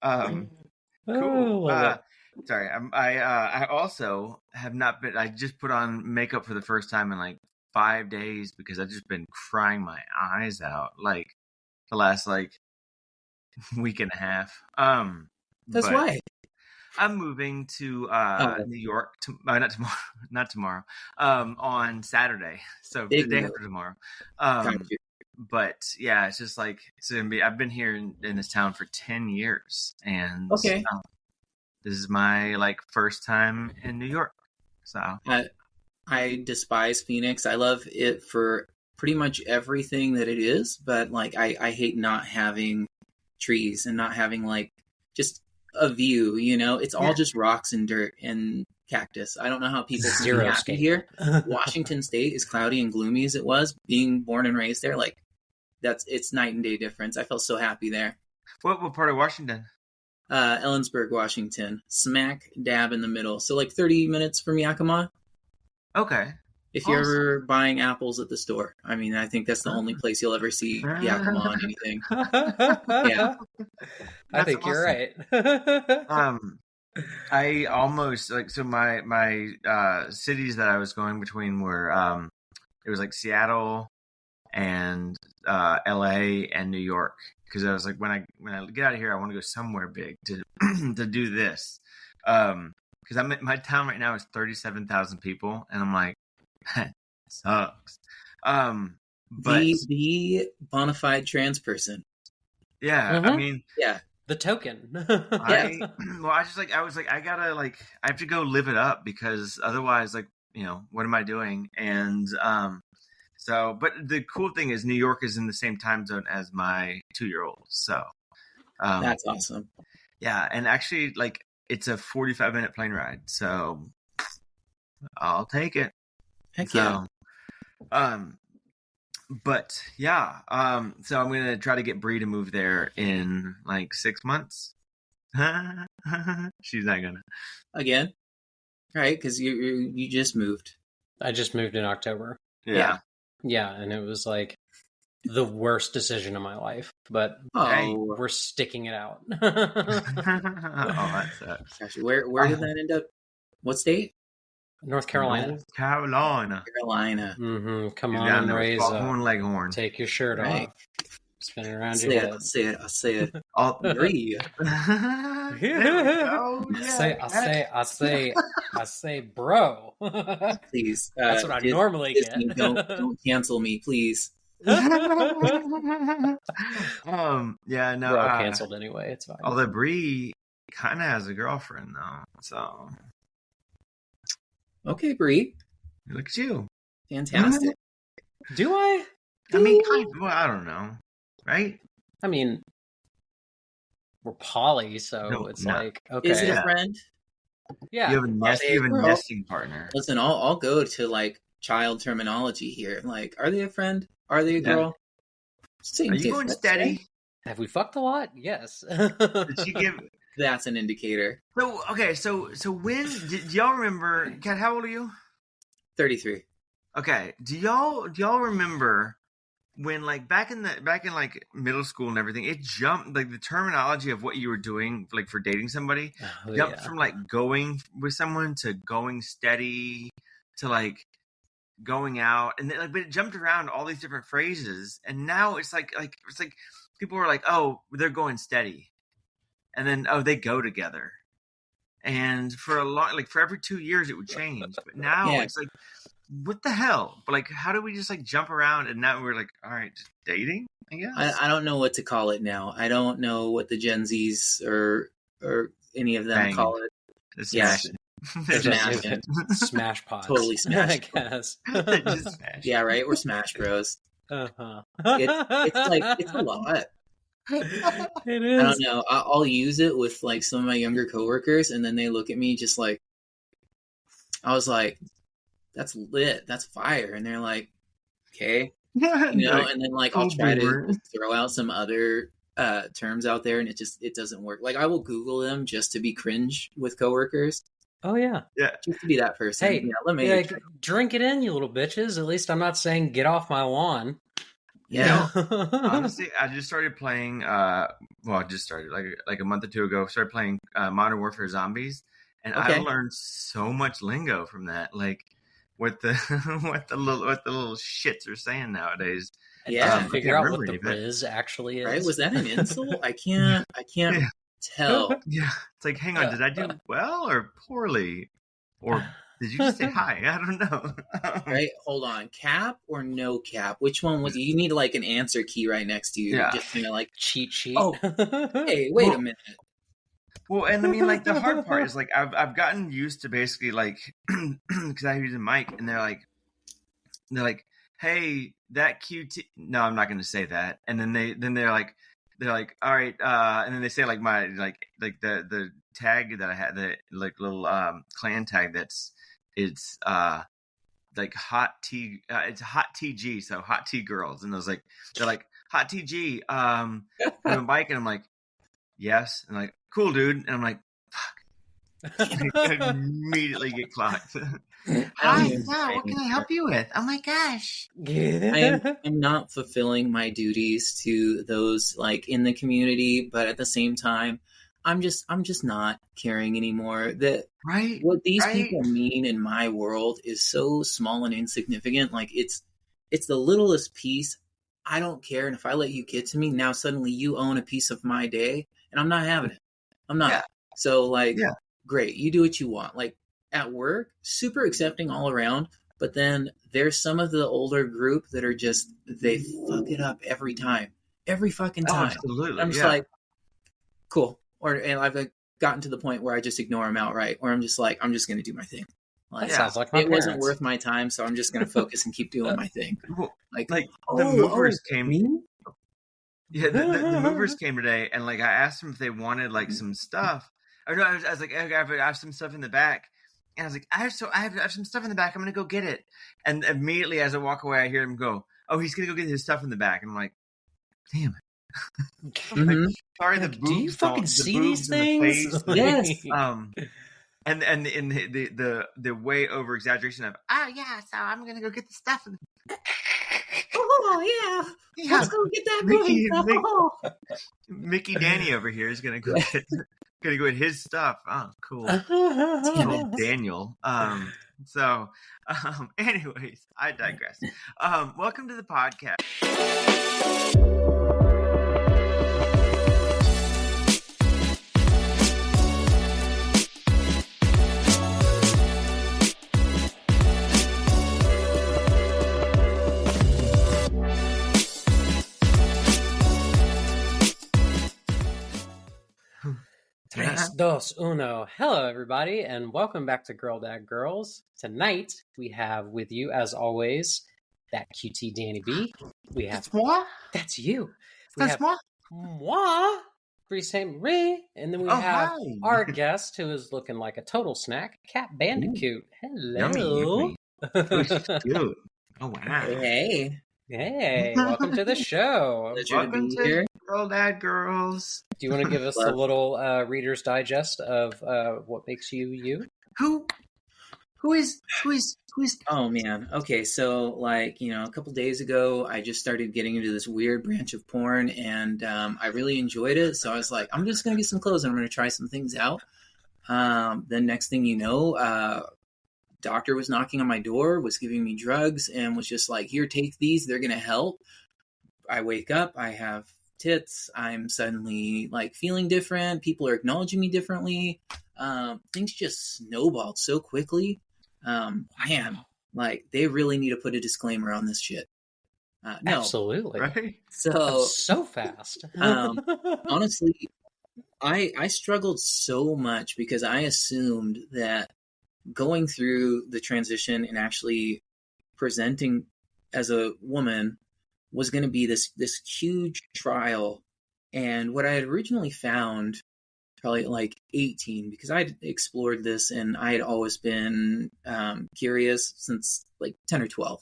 Um, Oh, cool. love Sorry, I also have not been. I just put on makeup for the first time in like 5 days because I've just been crying my eyes out like the last like week and a half. That's But why. I'm moving to New York. Not tomorrow. Not tomorrow. On Saturday. So Big the day move. after tomorrow. Got you. But yeah, it's just like it's gonna be. I've been here in this town for 10 years, and Okay. this is my like first time in New York. So I despise Phoenix. I love it for pretty much everything that it is, but like I hate not having trees and not having like just a view, you know? It's all just rocks and dirt and cactus. I don't know how people can be happy here. Washington State, as cloudy and gloomy as it was, being born and raised there, like it's night and day difference. I felt so happy there. what part of Washington? Ellensburg, Washington, smack dab in the middle. So like 30 minutes from Yakima. Okay. If you're ever buying apples at the store, I mean, I think that's the only place you'll ever see Yakima on anything. Yeah, I think you're right. I almost like so my cities that I was going between were it was like Seattle and LA and New York, because I was like when I get out of here I want to go somewhere big to to do this, because my town right now is 37,000 people and I'm like that sucks. But the bona fide trans person. Yeah, I mean, yeah, the token. I was like, I gotta like, I have to go live it up because otherwise, like, you know, what am I doing? And so, but the cool thing is, New York is in the same time zone as my 2-year-old, so that's awesome. Yeah, and actually, like, it's a 45-minute plane ride, so I'll take it. Heck yeah. But yeah, so I'm gonna try to get Bree to move there in like 6 months. She's not gonna. Again, right? Because you just moved. I just moved in October. Yeah, and it was like the worst decision of my life, but we're sticking it out. Oh, that sucks. Gosh, where did that end up? What state? North Carolina. North Carolina. Mm-hmm. Come on and raise Leghorn. Take your shirt off. Spin it around your head. I'll say it. All three. I say, bro. Please. That's what I normally Disney, get. Don't cancel me, please. Yeah, no. We're all canceled anyway. It's fine. Although Bree kind of has a girlfriend though, so. Okay, Bree. Look at you. Fantastic. Do I? I mean, kind of, well, I don't know. Right? I mean, we're poly, so like, okay. Is it a friend? Yeah. You have a nesting partner. Listen, I'll go to like child terminology here. Like, are they a friend? Are they a girl? Same Are you going steady? Right? Have we fucked a lot? Yes. Did she give? That's an indicator. So okay, so when do y'all remember? Kat, how old are you? 33. Okay, do y'all remember when like back in like middle school and everything, it jumped like the terminology of what you were doing like for dating somebody jumped from like going with someone to going steady to like going out, and then, like, but it jumped around all these different phrases, and now it's like people are like, oh, they're going steady. And then, oh, they go together. And for a long, like for every 2 years, it would change. But now it's like, what the hell? But like, how do we just like jump around? And now we're like, all right, just dating, I guess. I don't know what to call it now. I don't know what the Gen Zs or any of them call it. Smash pods. Totally smash. I guess. Just smash. Yeah, right. We're Smash Bros. It's a lot. It is. I don't know. I'll use it with like some of my younger coworkers, and then they look at me just like, I was like, "That's lit. That's fire," and they're like, "Okay," you know. And then like I'll try to throw out some other terms out there, and it doesn't work. Like I will Google them just to be cringe with coworkers. Oh yeah, just to be that person. Hey, let me drink it in, you little bitches. At least I'm not saying get off my lawn. Yeah. Honestly, I just started playing. I just started like a month or two ago. Started playing Modern Warfare Zombies, and I learned so much lingo from that. Like what the what the little shits are saying nowadays. Yeah, figure out what the Riz actually is. Right? Was that an insult? I can't tell. Yeah, it's like, hang on, did I do well or poorly, or did you just say hi? I don't know. Right? Hold on. Cap or no cap? Which one was? You need like an answer key right next to you. Yeah. Just like cheat sheet. Oh, hey, wait a minute. Well, and I mean, like the hard part is like I've gotten used to basically like because I use a mic, and they're like, hey, that QT. No, I'm not going to say that. And then they're like, all right, and then they say like my like the tag that I had, the like little clan tag it's like hot tea, it's hot TG, so hot tea girls, and they're like hot TG, you know, Mike, and I'm like, yes, and like, cool, dude, and I'm like, fuck, I immediately get clocked. Hi, what can I help you with? Oh my gosh. I'm not fulfilling my duties to those like in the community, but at the same time, I'm just not caring anymore. That what these people mean in my world is so small and insignificant. Like it's the littlest piece. I don't care, and if I let you get to me, now suddenly you own a piece of my day, and I'm not having it. I'm not. Yeah. So like, great, you do what you want. Like at work, super accepting all around. But then there's some of the older group that are just, they fuck it up every time. Every fucking time. Oh, absolutely. I'm just like, cool. And I've gotten to the point where I just ignore them outright. Or I'm just like, I'm just going to do my thing. Like, that sounds like my parents. Wasn't worth my time, so I'm just going to focus and keep doing my thing. Like the movers came. Yeah, the movers came today, and like I asked them if they wanted like some stuff. Or no, I was like, I have some stuff in the back. And I was like, I have some stuff in the back. I'm going to go get it. And immediately as I walk away, I hear him go, oh, he's going to go get his stuff in the back. And I'm like, damn it. Mm-hmm. Like, sorry, the boobs. Do you fucking see these things? Yes. And in the way over exaggeration of, oh, yeah, so I'm going to go get the stuff. Oh, yeah. Let's go get that Mickey Danny over here is going to go get his stuff. Oh, cool. Daniel. Anyways, I digress. Welcome to the podcast. Tres, dos, uno. Hello, everybody, and welcome back to Girl Dad Girls. Tonight, we have with you, as always, that QT Danny B. We have... That's moi? That's you. That's moi? Moi, Bree St. Marie. And then we have our guest, who is looking like a total snack, Cat Bandicoot. Hello. Yummy. Cute. Oh, wow. Hey, welcome to the show. Welcome to Girl Dad Girls. Do you want to give us a little Reader's Digest of what makes you you? Who is? Oh man. Okay, so like, a couple days ago, I just started getting into this weird branch of porn, and I really enjoyed it. So I was like, I'm just gonna get some clothes and I'm gonna try some things out. Then next thing you know, doctor was knocking on my door, was giving me drugs, and was just like, here, take these, they're gonna help. I wake up, I have tits, I'm suddenly like feeling different, people are acknowledging me differently. Things just snowballed so quickly. Man, like they really need to put a disclaimer on this shit. No, absolutely, right? So fast. Honestly, I struggled so much because I assumed that going through the transition and actually presenting as a woman was going to be this huge trial. And what I had originally found, probably like 18, because I'd explored this and I had always been curious since like 10 or 12.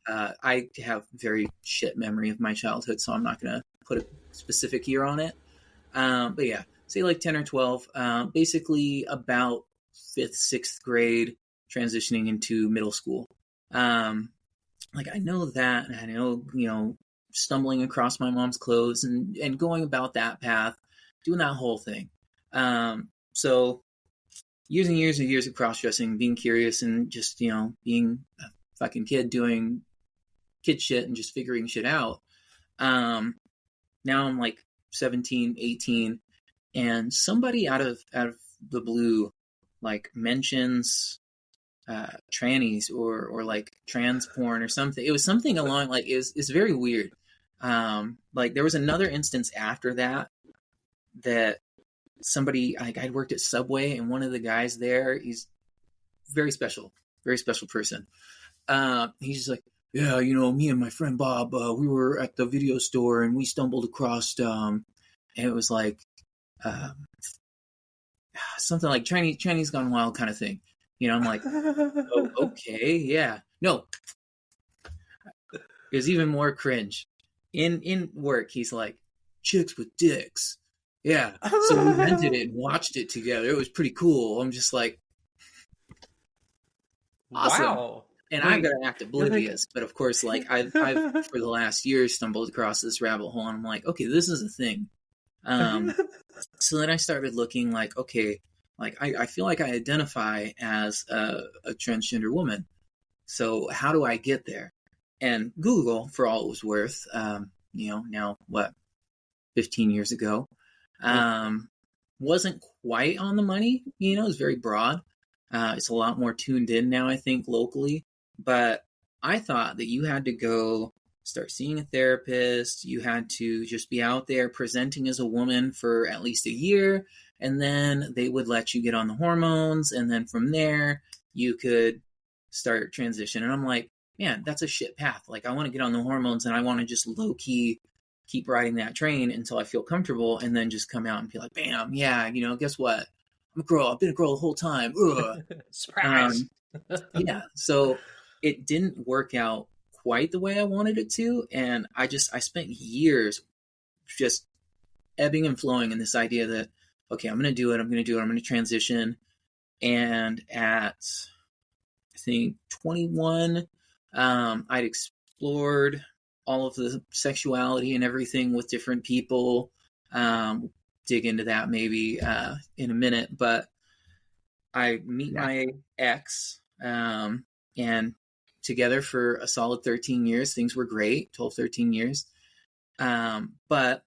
I have very shit memory of my childhood, so I'm not going to put a specific year on it. But yeah, say like 10 or 12, basically about 5th, 6th grade, transitioning into middle school. Like I know that, and I know, stumbling across my mom's clothes and going about that path, doing that whole thing. So years and years and years of cross-dressing, being curious and just, being a fucking kid doing kid shit and just figuring shit out. Now I'm like 17, 18, and somebody out of the blue like mentions trannies or like trans porn or something. It was something along like it's very weird. Like there was another instance after that somebody, like, I'd worked at Subway, and one of the guys there, he's very special person. He's just like, yeah, me and my friend Bob, we were at the video store and we stumbled across, and it was like, something like Chinese Gone Wild kind of thing. I'm like, oh, okay, yeah. No, it was even more cringe. In work, he's like, chicks with dicks. Yeah. So we rented it and watched it together. It was pretty cool. I'm just like, awesome. Wow. And I'm going to act oblivious. But of course, like I've for the last year stumbled across this rabbit hole, and I'm like, okay, this is a thing. So then I started looking like, okay, like I feel like I identify as a transgender woman. So how do I get there? And Google, for all it was worth, now what, 15 years ago, wasn't quite on the money. It was very broad. It's a lot more tuned in now, I think, locally. But I thought that you had to go start seeing a therapist. You had to just be out there presenting as a woman for at least a year. And then they would let you get on the hormones. And then from there, you could start transition. And I'm like, man, that's a shit path. Like, I want to get on the hormones and I want to just low-key keep riding that train until I feel comfortable, and then just come out and be like, bam, yeah, guess what? I'm a girl. I've been a girl the whole time. Surprise. Yeah. So it didn't work out quite the way I wanted it to. And I spent years just ebbing and flowing in this idea that, okay, I'm going to do it. I'm going to transition. And at, I think, 21, I'd explored all of the sexuality and everything with different people. Dig into that maybe in a minute, but I meet my ex, and together for a solid 13 years. Things were great, 12, 13 years. But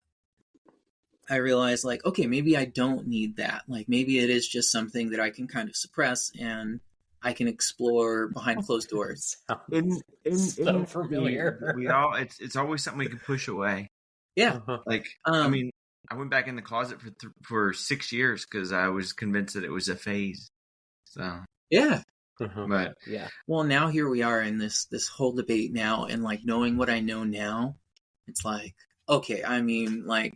I realized, like, okay, maybe I don't need that. Like, maybe it is just something that I can kind of suppress and I can explore behind closed doors. So familiar. We all, it's always something we can push away. Yeah. Like, I mean, I went back in the closet for 6 years because I was convinced that it was a phase. So yeah. But yeah. Well, now here we are in this whole debate now, and like knowing what I know now, it's like, okay, I mean, like,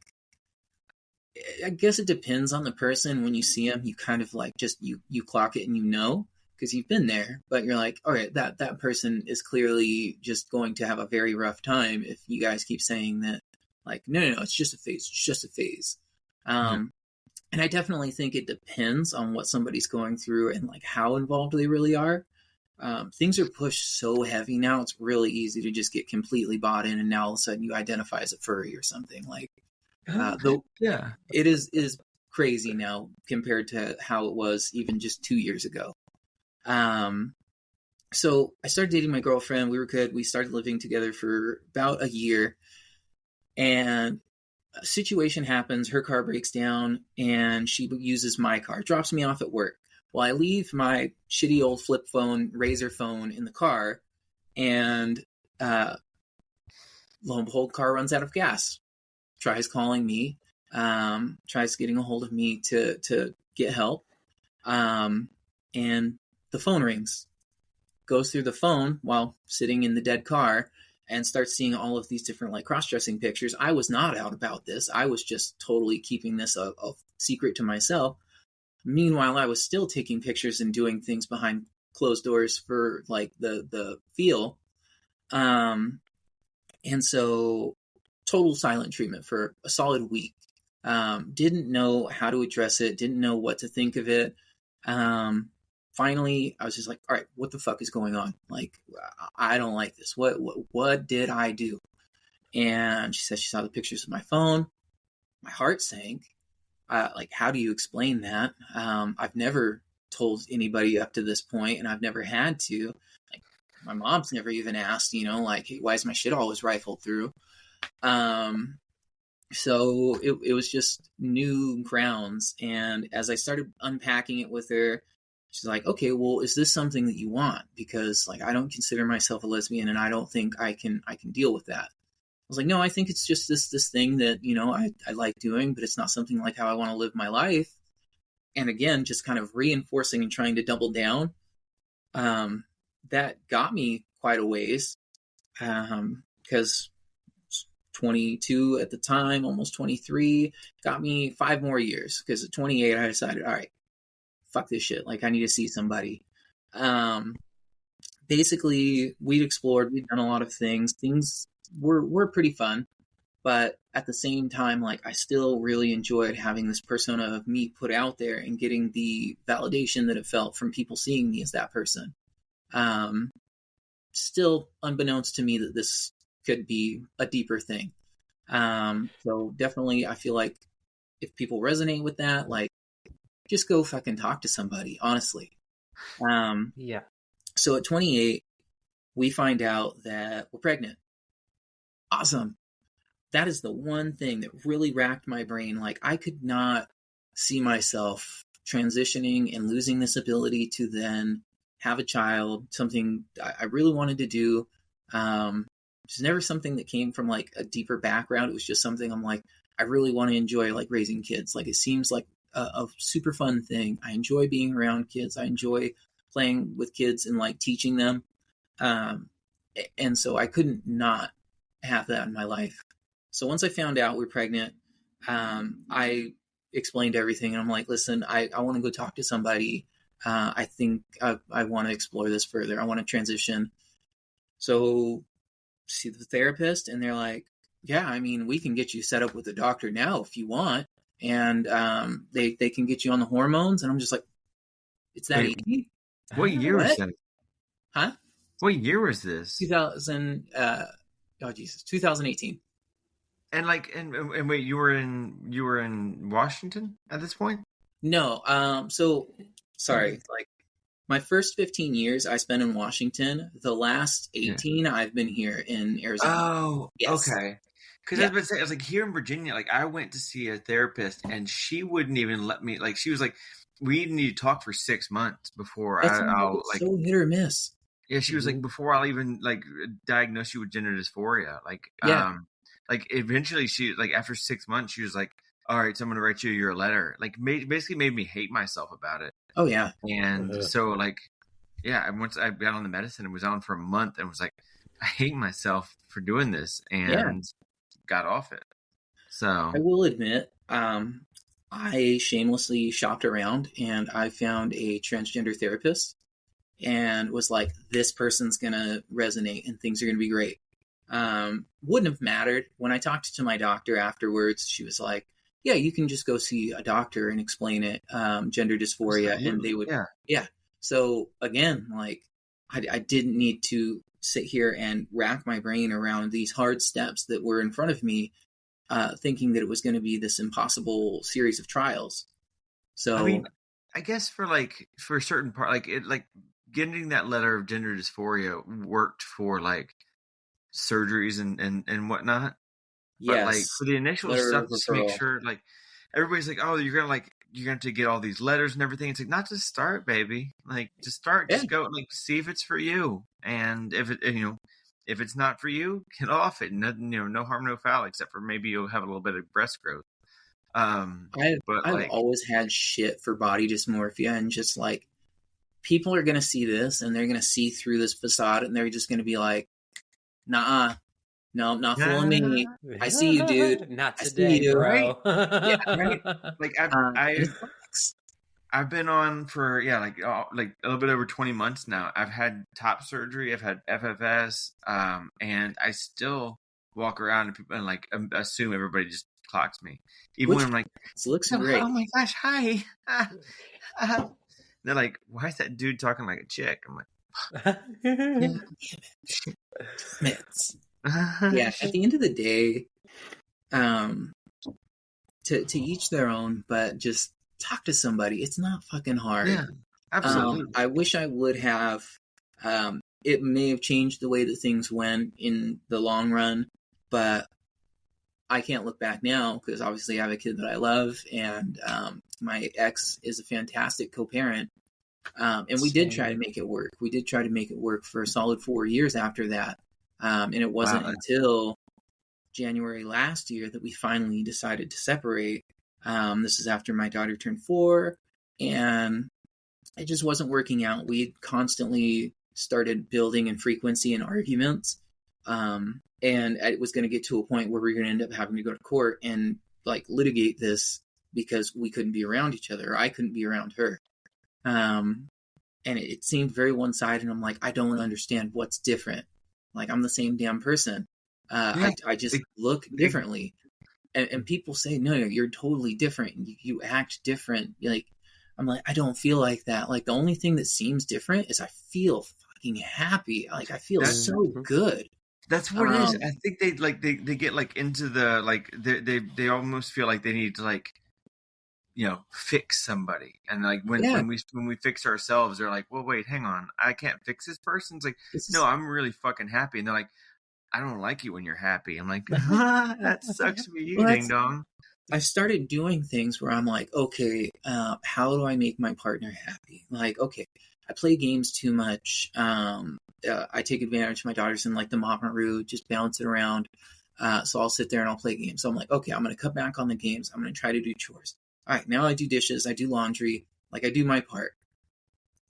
I guess it depends on the person. When you see them, you kind of like just you clock it and because you've been there, but you're like, all right, that person is clearly just going to have a very rough time if you guys keep saying that, like, no, it's just a phase. It's just a phase. And I definitely think it depends on what somebody's going through and like how involved they really are. Things are pushed so heavy now, it's really easy to just get completely bought in, and now all of a sudden you identify as a furry or something. Like, though, yeah, it is crazy now compared to how it was even just 2 years ago. So I started dating my girlfriend. We were good. We started living together for about a year, and a situation happens. Her car breaks down and she uses my car, drops me off at work. Well, I leave my shitty old flip phone, Razor phone in the car, and lo and behold, car runs out of gas. Tries calling me, tries getting a hold of me to get help. And the phone rings. Goes through the phone while sitting in the dead car and starts seeing all of these different like cross-dressing pictures. I was not out about this. I was just totally keeping this a secret to myself. Meanwhile, I was still taking pictures and doing things behind closed doors for like the feel. And so total silent treatment for a solid week. Didn't know how to address it. Didn't know what to think of it. Finally, I was just like, all right, what the fuck is going on? Like, I don't like this. What did I do? And she said she saw the pictures of my phone. My heart sank. Like, how do you explain that? I've never told anybody up to this point, and I've never had to. Like, my mom's never even asked, like, hey, why is my shit always rifled through? So it was just new grounds. And as I started unpacking it with her, she's like, okay, well, is this something that you want? Because like, I don't consider myself a lesbian, and I don't think I can deal with that. I was like, no, I think it's just this thing that, I like doing, but it's not something like how I want to live my life. And again, just kind of reinforcing and trying to double down. That got me quite a ways. Because 22 at the time, almost 23, got me 5 more years. Because at 28, I decided, all right, fuck this shit. Like, I need to see somebody. Basically, we'd done a lot of things. Things were pretty fun, but at the same time, like, I still really enjoyed having this persona of me put out there and getting the validation that it felt from people seeing me as that person. Still unbeknownst to me that this could be a deeper thing. So definitely, I feel like if people resonate with that, like, just go fucking talk to somebody, honestly. Yeah. So at 28, we find out that we're pregnant. Awesome. That is the one thing that really racked my brain. Like, I could not see myself transitioning and losing this ability to then have a child, something I really wanted to do. It's never something that came from like a deeper background. It was just something I'm like, I really want to enjoy, like, raising kids. Like, it seems like a super fun thing. I enjoy being around kids. I enjoy playing with kids and like teaching them. And so I couldn't not have that in my life. So once I found out we were pregnant, I explained everything, and I'm like, listen, I want to go talk to somebody. I think I want to explore this further. I want to transition. So see the therapist, and they're like, yeah, I mean, we can get you set up with a doctor now if you want. And they can get you on the hormones. And I'm just like, it's that easy? What year was that? Huh? What year was this? 2018. And like, and wait, you were in Washington at this point? No. So sorry. Like, my first 15 years I spent in Washington. The last 18, I've been here in Arizona. Oh, yes. Okay. Because I was like, here in Virginia, like, I went to see a therapist, and she wouldn't even let me. Like, she was like, we need to talk for 6 months before I'll like, so hit or miss. Yeah, she was like, before I'll even like diagnose you with gender dysphoria. Like, like, eventually she, like, after 6 months, she was like, all right, so I'm gonna write you a letter. Like, basically made me hate myself about it. Oh yeah. And so like, yeah, once I got on the medicine and was on for a month and was like, I hate myself for doing this, and got off it. So I will admit, I shamelessly shopped around, and I found a transgender therapist, and was like, this person's gonna resonate and things are gonna be great. Wouldn't have mattered. When I talked to my doctor afterwards, she was like, yeah, you can just go see a doctor and explain it, gender dysphoria, and they would, So again, like, I didn't need to sit here and rack my brain around these hard steps that were in front of me, thinking that it was going to be this impossible series of trials. So, I mean, I guess for a certain part, like, it, like, getting that letter of gender dysphoria worked for like surgeries and whatnot. But like, for the initial stuff, just to make sure, like, everybody's like, oh, you're gonna have to get all these letters and everything. It's like, not to start, baby. Like, just start, just go, like, see if it's for you. And if it's not for you, get off it. No harm, no foul, except for maybe you'll have a little bit of breast growth. I've always had shit for body dysmorphia, and just like, people are gonna see this and they're gonna see through this facade, and they're just gonna be like, nah. No, not fooling me. I see you, dude. Not today, bro. Yeah, right? Like, I've been on for like a little bit over 20 months now. I've had top surgery. I've had FFS, and I still walk around and people like assume everybody just clocks me, even when I'm like, it looks great. Oh my gosh, hi. They're like, why is that dude talking like a chick? I'm like, Yeah, at the end of the day, um, to each their own, but just talk to somebody. It's not fucking hard. Yeah, absolutely. I wish I would have. It may have changed the way that things went in the long run, but I can't look back now because obviously I have a kid that I love, and my ex is a fantastic co-parent. And we did try to make it work. We did try to make it work for a solid 4 years after that. And it wasn't until January last year that we finally decided to separate. This is after my daughter turned 4, and it just wasn't working out. We constantly started building in frequency and arguments. And it was going to get to a point where we were going to end up having to go to court and like litigate this because we couldn't be around each other. Or I couldn't be around her. And it seemed very one-sided. And I'm like, I don't understand what's different. Like, I'm the same damn person. I just look differently. And people say, no, you're totally different. You act different. Like, I'm like, I don't feel like that. Like, the only thing that seems different is I feel fucking happy. Like, I feel so good. That's what it is. I think they get like into the like they almost feel like they need to like, you know, fix somebody. And like when we fix ourselves, they're like, well, wait, hang on, I can't fix this person. It's like, no, I'm really fucking happy. And they're like, I don't like you when you're happy. I'm like, that sucks for you, ding dong. I've started doing things where I'm like, okay, how do I make my partner happy? Like, okay, I play games too much. I take advantage of my daughter's in like the Maparu, just bounce it around. So I'll sit there and I'll play games. So I'm like, okay, I'm going to cut back on the games. I'm going to try to do chores. All right, now I do dishes. I do laundry. Like, I do my part.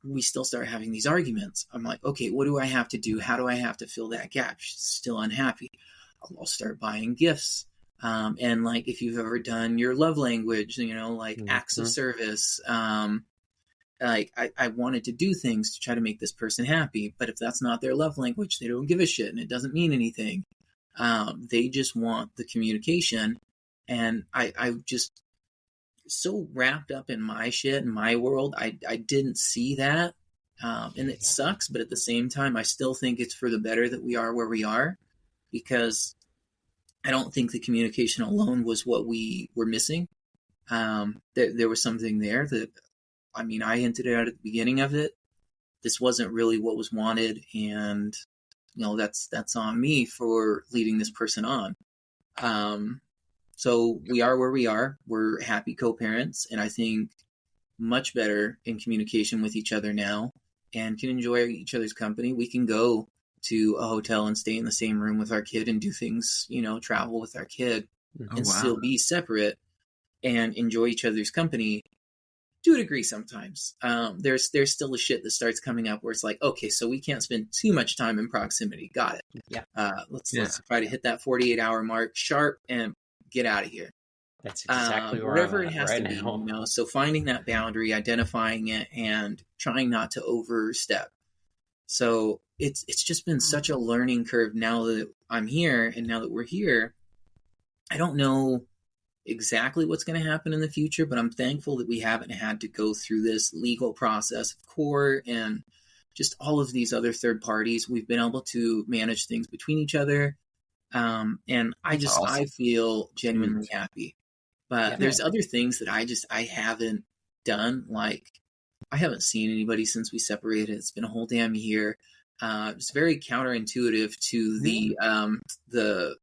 We still start having these arguments. I'm like, okay, what do I have to do? How do I have to fill that gap? She's still unhappy. I'll start buying gifts. And like, if you've ever done your love language, you know, like acts of service, like I wanted to do things to try to make this person happy, but if that's not their love language, they don't give a shit and it doesn't mean anything. They just want the communication. And I just so wrapped up in my shit and my world. I didn't see that. And it sucks, but at the same time, I still think it's for the better that we are where we are, because I don't think the communication alone was what we were missing. There was something there that, I mean, I hinted it out at the beginning of it. This wasn't really what was wanted, and you know, that's on me for leading this person on. So we are where we are. We're happy co-parents, and I think much better in communication with each other now, and can enjoy each other's company. We can go to a hotel and stay in the same room with our kid and do things, you know, travel with our kid, and still be separate and enjoy each other's company. To a degree sometimes. There's still a shit that starts coming up where it's like, okay, so we can't spend too much time in proximity. Got it. Yeah. Let's try to hit that 48-hour mark sharp and get out of here. That's exactly wherever it has right to be. now. You know? So finding that boundary, identifying it, and trying not to overstep. So it's just been such a learning curve now that I'm here, and now that we're here. I don't know exactly what's going to happen in the future, but I'm thankful that we haven't had to go through this legal process of court and just all of these other third parties. We've been able to manage things between each other. And I feel genuinely happy, but there's other things that I haven't done. Like, I haven't seen anybody since we separated. It's been a whole damn year. It's very counterintuitive to the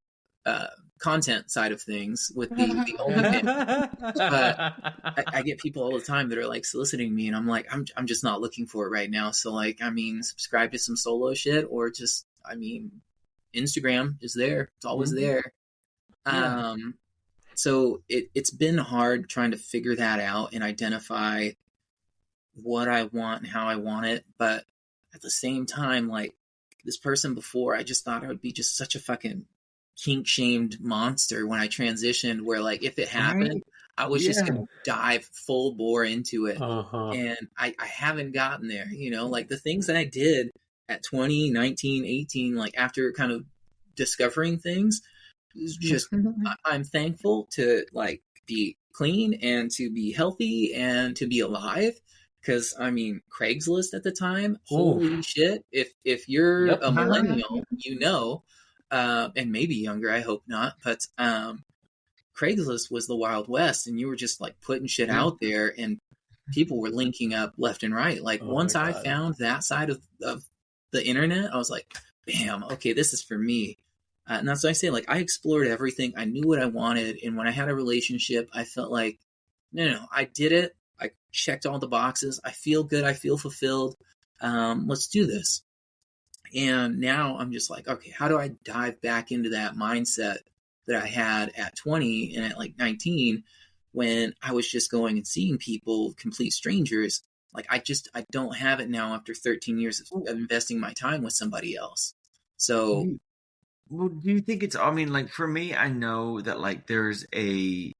content side of things with the OnlyFans. But I get people all the time that are like soliciting me, and I'm like, I'm just not looking for it right now. So like, I mean, subscribe to some solo shit, or just, I mean, Instagram is there. It's always there. So it's been hard trying to figure that out and identify what I want and how I want it. But at the same time, like, this person before, I just thought I would be just such a fucking kink shamed monster when I transitioned, where like, if it happened, I was just going to dive full bore into it. And I haven't gotten there, you know, like the things that I did at 20, 19, 18, like after kind of discovering things, just, I'm thankful to like be clean and to be healthy and to be alive. Cause I mean, Craigslist at the time, holy shit. If you're a millennial, you know, and maybe younger, I hope not, but Craigslist was the Wild West, and you were just like putting shit out there, and people were linking up left and right. Like once I found that side of the internet, I was like, bam, okay, this is for me. And that's what I say, like, I explored everything. I knew what I wanted. And when I had a relationship, I felt like, no, I did it. I checked all the boxes. I feel good. I feel fulfilled. Let's do this. And now I'm just like, okay, how do I dive back into that mindset that I had at 20 and at like 19 when I was just going and seeing people, complete strangers? Like, I don't have it now after 13 years of investing my time with somebody else. So... Well, do you think I mean, like, for me, I know that, like, I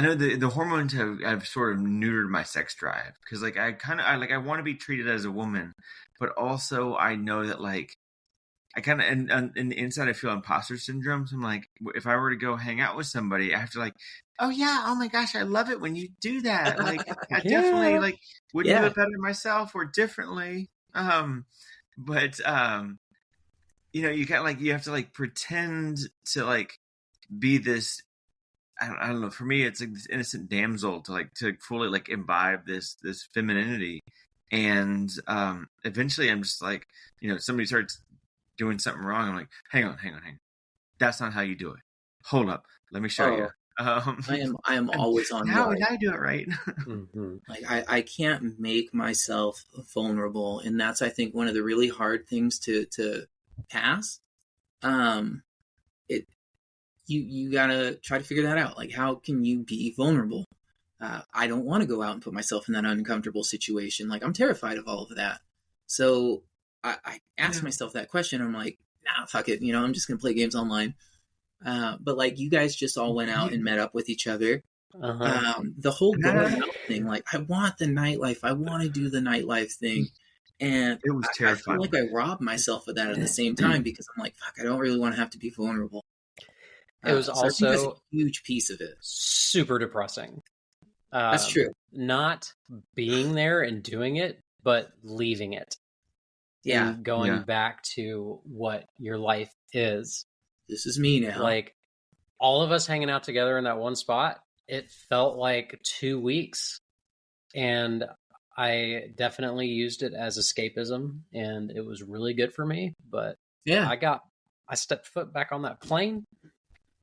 know the hormones have sort of neutered my sex drive, because, like, I want to be treated as a woman, but also I know that, like, I kind of, and in the inside I feel imposter syndrome. So I'm like, if I were to go hang out with somebody, I have to, like, oh yeah, oh my gosh, I love it when you do that. Like, I definitely, like, wouldn't do it better myself or differently. But you know, you got, like, you have to, like, pretend to, like, be this, I don't know, for me it's like this innocent damsel to fully, like, imbibe this femininity. And eventually I'm just like, you know, somebody starts doing something wrong, I'm like, hang on, that's not how you do it. Hold up, let me show you. I am always on how would I do it right? Like, I can't make myself vulnerable, and that's, I think, one of the really hard things to pass. You gotta try to figure that out. Like, how can you be vulnerable? I don't want to go out and put myself in that uncomfortable situation. Like, I'm terrified of all of that. So I asked myself that question. I'm like, nah, fuck it. You know, I'm just gonna play games online. But, like, you guys just all went out and met up with each other. The whole going out thing, like, I want the nightlife. I want to do the nightlife thing. And it was terrifying. I feel like I robbed myself of that at the same time, because I'm like, fuck, I don't really want to have to be vulnerable. It was also a huge piece of it. Super depressing. That's true. Not being there and doing it, but leaving it. Yeah. And going back to what your life is. This is me now. Like, all of us hanging out together in that one spot, it felt like 2 weeks. And I definitely used it as escapism, and it was really good for me. But yeah, I stepped foot back on that plane,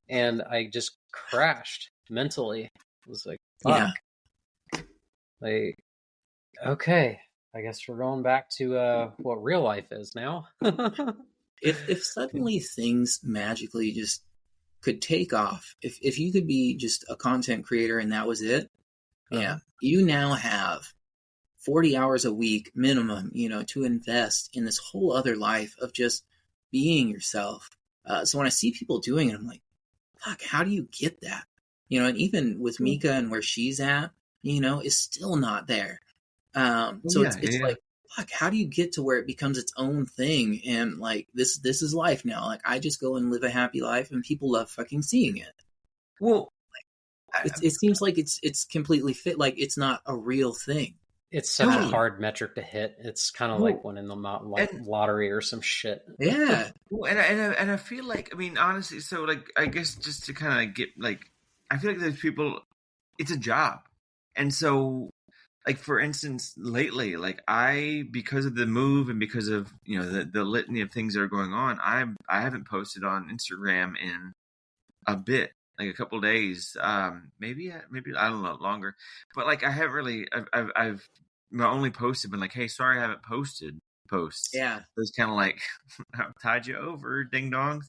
and I just crashed mentally. It was like, fuck. Yeah. Like, okay, I guess we're going back to what real life is now. If suddenly things magically just could take off, if you could be just a content creator and that was it, you now have 40 hours a week minimum, you know, to invest in this whole other life of just being yourself. So when I see people doing it, I'm like, fuck, how do you get that? You know, and even with Mika and where she's at, you know, is still not there. So it's like, fuck, how do you get to where it becomes its own thing? And, like, this is life now. Like, I just go and live a happy life, and people love fucking seeing it. Well, it seems like it's completely fit. Like, it's not a real thing. It's such a hard metric to hit. It's kind of like winning the lottery or some shit. Yeah. Well, and I feel like, I mean, honestly, so, like, I guess just to kind of get, like, I feel like there's people, it's a job. And so, like, for instance, lately, like, because of the move and because of, you know, the litany of things that are going on, I haven't posted on Instagram in a bit, like a couple of days, maybe I don't know, longer. But, like, I haven't really, I've my only post have been like, hey, sorry I haven't posted posts. Yeah. It was kind of like, I've tied you over, ding dongs.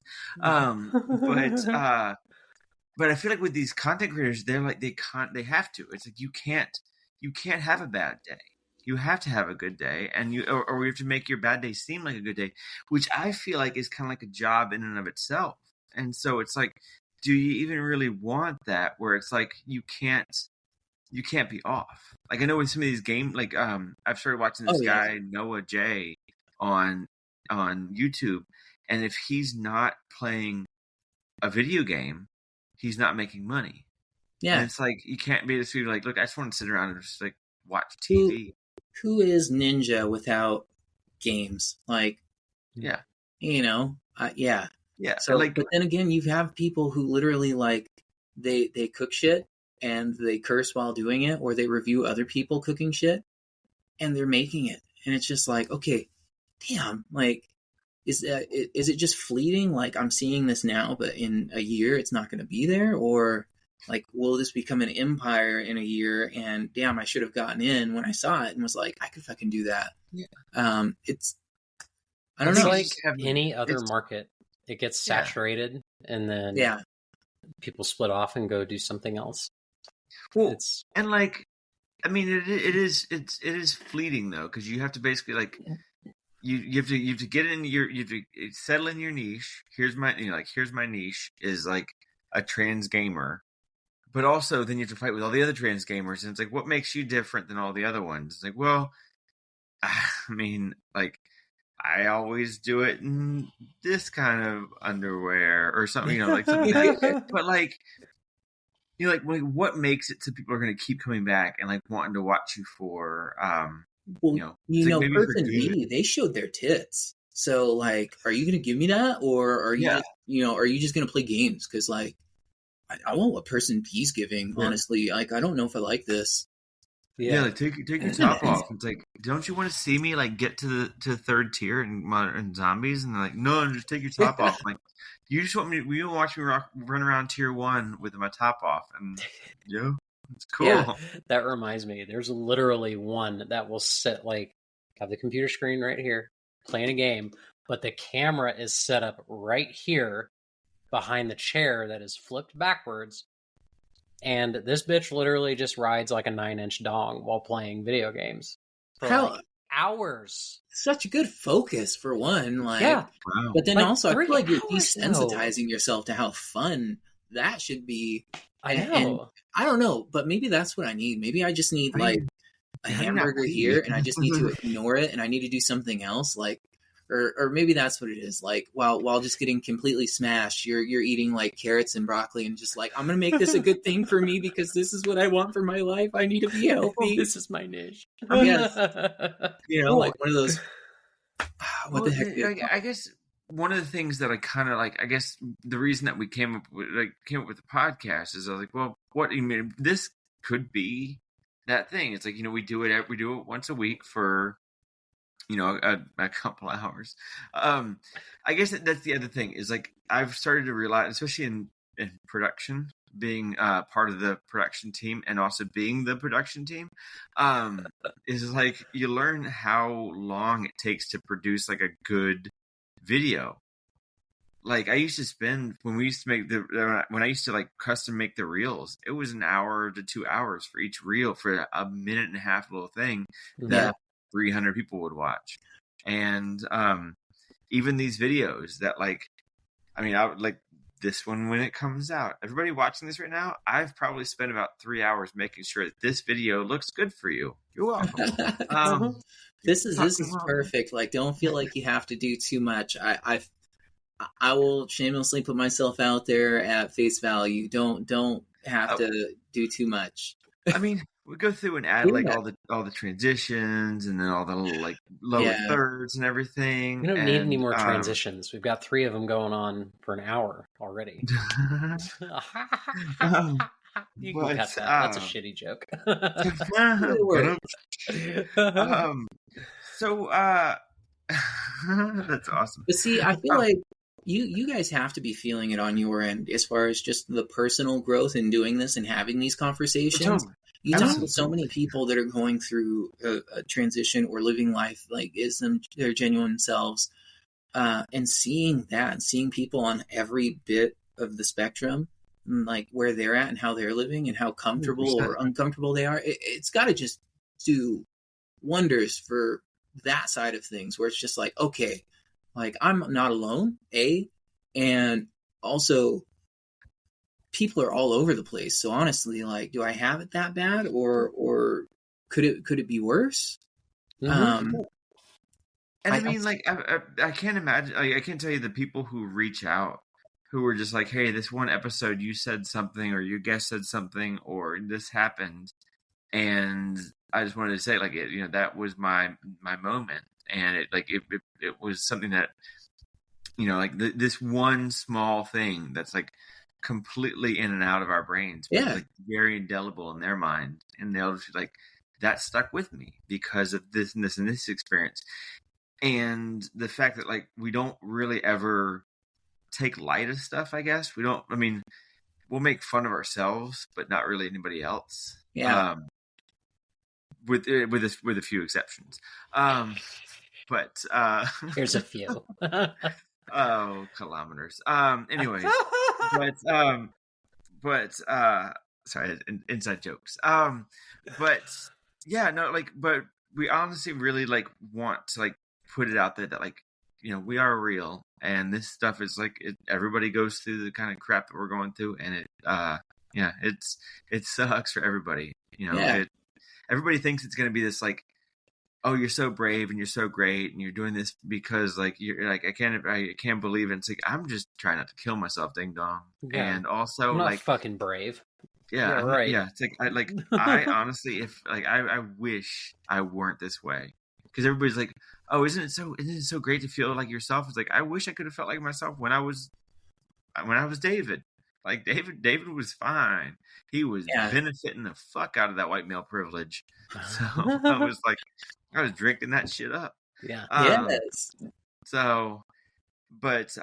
But I feel like with these content creators, they're like, they have to. It's like, you can't have a bad day. You have to have a good day, and you have to make your bad day seem like a good day, which I feel like is kind of like a job in and of itself. And so it's like, do you even really want that? Where it's like you can't be off. Like, I know with some of these games, like I've started watching this guy Noah J on YouTube, and if he's not playing a video game, he's not making money. Yeah. And it's like, you can't be this dude like, look, I just want to sit around and just, like, watch TV. Who is Ninja without games? Like, yeah. Yeah. Yeah, So, like, but then again, you have people who literally like they cook shit and they curse while doing it, or they review other people cooking shit and they're making it, and it's just like, okay, damn, like, is it just fleeting? Like, I'm seeing this now, but in a year it's not going to be there, or like, will this become an empire in a year? And damn, I should have gotten in when I saw it and was like, I could fucking do that. It's I don't It's know. like any other market. It gets Yeah. saturated, and then Yeah. people split off and go do something else. Well, It's and like, I mean, it is fleeting though, because you have to basically like you have to get in your you have to settle in your niche. Here's my here's my niche is like a trans gamer, but also then you have to fight with all the other trans gamers, and it's like, what makes you different than all the other ones? It's like, well, I mean, like, I always do it in this kind of underwear or something, like something like, but like, like what makes it so people are going to keep coming back and like wanting to watch you for, Well, it's like maybe for Person good. B, they showed their tits. So, like, are you going to give me that, or are you are you just going to play games? Because, like, I want what Person B's giving. Honestly, like, I don't know if I like this. Yeah, like take your top off. It's like, don't you want to see me like get to the third tier in zombies? And they're like, no, just take your top off. Like, you just want me? You don't watch me run around tier 1 with my top off, and it's cool. Yeah, that reminds me. There's literally one that will sit like have the computer screen right here, playing a game, but the camera is set up right here behind the chair that is flipped backwards. And this bitch literally just rides like a 9-inch dong while playing video games for like hours. Such a good focus for one. Like, wow. But then like also, I feel like you're desensitizing yourself to how fun that should be. And I don't know, but maybe that's what I need. Maybe I just need like a hamburger here, and I just need to ignore it, and I need to do something else. Like, or maybe that's what it is. Like, while just getting completely smashed, you're eating like carrots and broccoli, and just like, I'm gonna make this a good thing for me because this is what I want for my life. I need to be healthy. This is my niche. Yes, like one of those. What the heck? I guess one of the things that I kind of like, I guess the reason that we came up with the podcast is I was like, well, what you mean? This could be that thing. It's like, we do it once a week for a couple hours. I guess that's the other thing is like I've started to realize, especially in production, being part of the production team and also being the production team, is like you learn how long it takes to produce like a good video. Like I used to spend when I used to like custom make the reels, it was an hour to 2 hours for each reel for a minute and a half little thing that 300 people would watch. And even these videos that like, I mean, I would like this one when it comes out. Everybody watching this right now, I've probably spent about 3 hours making sure that this video looks good for you. You're welcome. This is perfect. Like, don't feel like you have to do too much. I will shamelessly put myself out there at face value. Don't have to do too much. I mean, we go through and add like all the transitions and then all the little like lower thirds and everything. We don't need any more transitions. We've got 3 of them going on for an hour already. You can cut that. That's a shitty joke. So that's awesome. But see, I feel like you guys have to be feeling it on your end as far as just the personal growth in doing this and having these conversations. You talk to so many people that are going through a transition or living life like their genuine selves, and seeing that and seeing people on every bit of the spectrum, like where they're at and how they're living and how comfortable 100%. Or uncomfortable they are. It's got to just do wonders for that side of things where it's just like, okay, like I'm not alone, and also people are all over the place. So honestly, like, do I have it that bad, or could it be worse? And I mean, like, I can't imagine. Like, I can't tell you the people who reach out, who were just like, "Hey, this one episode you said something, or your guest said something, or this happened," and I just wanted to say, like, that was my moment, and it was something that like this one small thing that's like completely in and out of our brains, but it's like very indelible in their mind, and they'll just be like, that stuck with me because of this and this and this experience. And the fact that like we don't really ever take light of stuff, I guess. We'll make fun of ourselves, but not really anybody else. Yeah. With a few exceptions. But here's a few. Kilometers. Anyways, but sorry, inside jokes. But yeah, no, like, but we honestly really like want to like put it out there that like, we are real, and this stuff is like everybody goes through the kind of crap that we're going through, and it sucks for everybody. Everybody thinks it's going to be this like, oh, you're so brave and you're so great and you're doing this because like you're like I can't believe it. It's like I'm just trying not to kill myself, ding dong. Yeah. And also I'm not like fucking brave. Yeah, right. Yeah, it's like I honestly, if like I wish I weren't this way, because everybody's like, oh, isn't it so great to feel like yourself? It's like I wish I could have felt like myself when I was David. Like David was fine. He was benefiting the fuck out of that white male privilege. So I was drinking that shit up. Yeah. Yes. So, but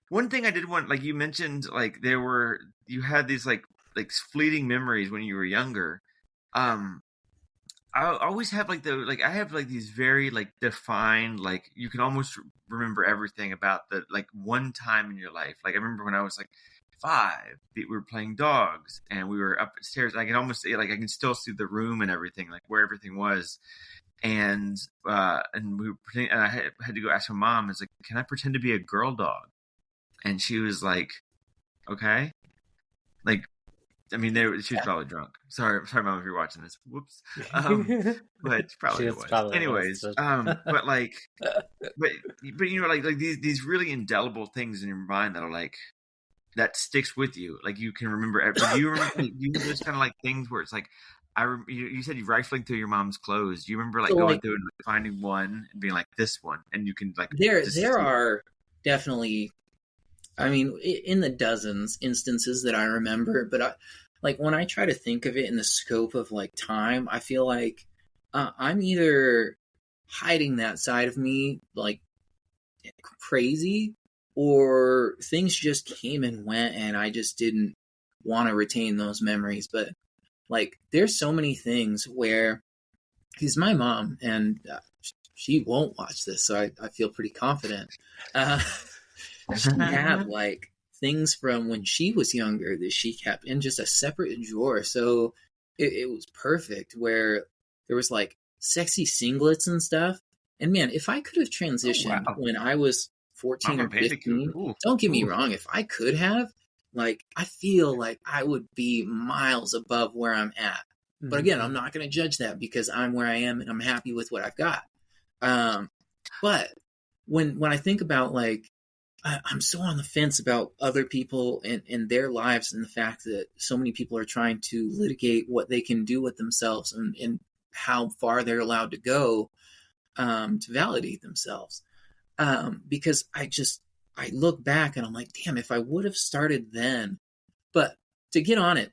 one thing I did want, like you mentioned, like you had these like fleeting memories when you were younger. I always have I have like these very like defined, like you can almost remember everything about the like one time in your life. Like I remember when I was like 5, we were playing dogs and we were upstairs. I can almost say, like, I can still see the room and everything, like where everything was. And we were pretending, and I had to go ask my mom, I was like, can I pretend to be a girl dog? And she was like, okay. Like, I mean, she was probably drunk. Sorry, mom, if you're watching this. Whoops. But probably was. Anyways, but like, but like these really indelible things in your mind that are like, that sticks with you. Like you can remember. Do you remember? You have those kind of like things where it's like, you said you're rifling through your mom's clothes. Do you remember like going through and finding one and being like, this one, and you can like. There are definitely, I mean, in the dozens instances that I remember, but like when I try to think of it in the scope of like time, I feel like I'm either hiding that side of me like crazy, or things just came and went and I just didn't want to retain those memories. But like there's so many things where, because my mom, and she won't watch this, so I feel pretty confident. She had like things from when she was younger that she kept in just a separate drawer. So it was perfect, where there was like sexy singlets and stuff. And man, if I could have transitioned when I was 14 or 15, don't get me wrong, if I could have, like, I feel like I would be miles above where I'm at. Mm-hmm. But again, I'm not going to judge that because I'm where I am and I'm happy with what I've got. But when I think about like, I'm so on the fence about other people and their lives, and the fact that so many people are trying to litigate what they can do with themselves and how far they're allowed to go to validate themselves. Because I look back and I'm like, damn, if I would have started then. But to get on it,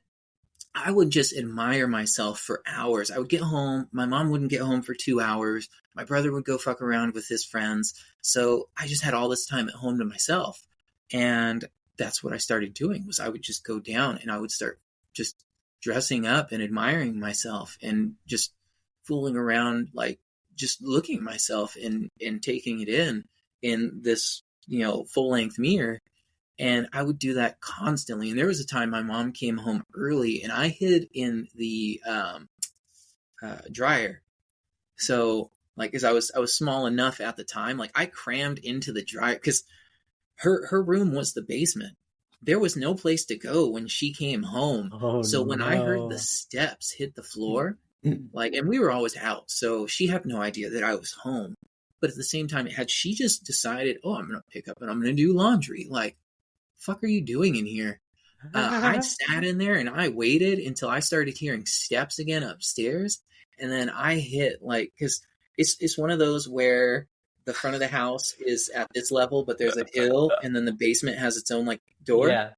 I would just admire myself for hours. I would get home. My mom wouldn't get home for 2 hours. My brother would go fuck around with his friends. So I just had all this time at home to myself. And that's what I started doing, was I would just go down and I would start just dressing up and admiring myself and just fooling around, like just looking at myself and taking it in this, full length mirror. And I would do that constantly. And there was a time my mom came home early and I hid in the dryer. So like, as I was small enough at the time, like I crammed into the dryer because her room was the basement. There was no place to go when she came home. Oh, so when I heard the steps hit the floor, like, and we were always out, so she had no idea that I was home. But at the same time, had she just decided, oh, I'm going to pick up and I'm going to do laundry, like, fuck are you doing in here? I sat in there and I waited until I started hearing steps again upstairs. And then I hit, like, because it's one of those where the front of the house is at its level, but there's a hill, and then the basement has its own like door. Yeah.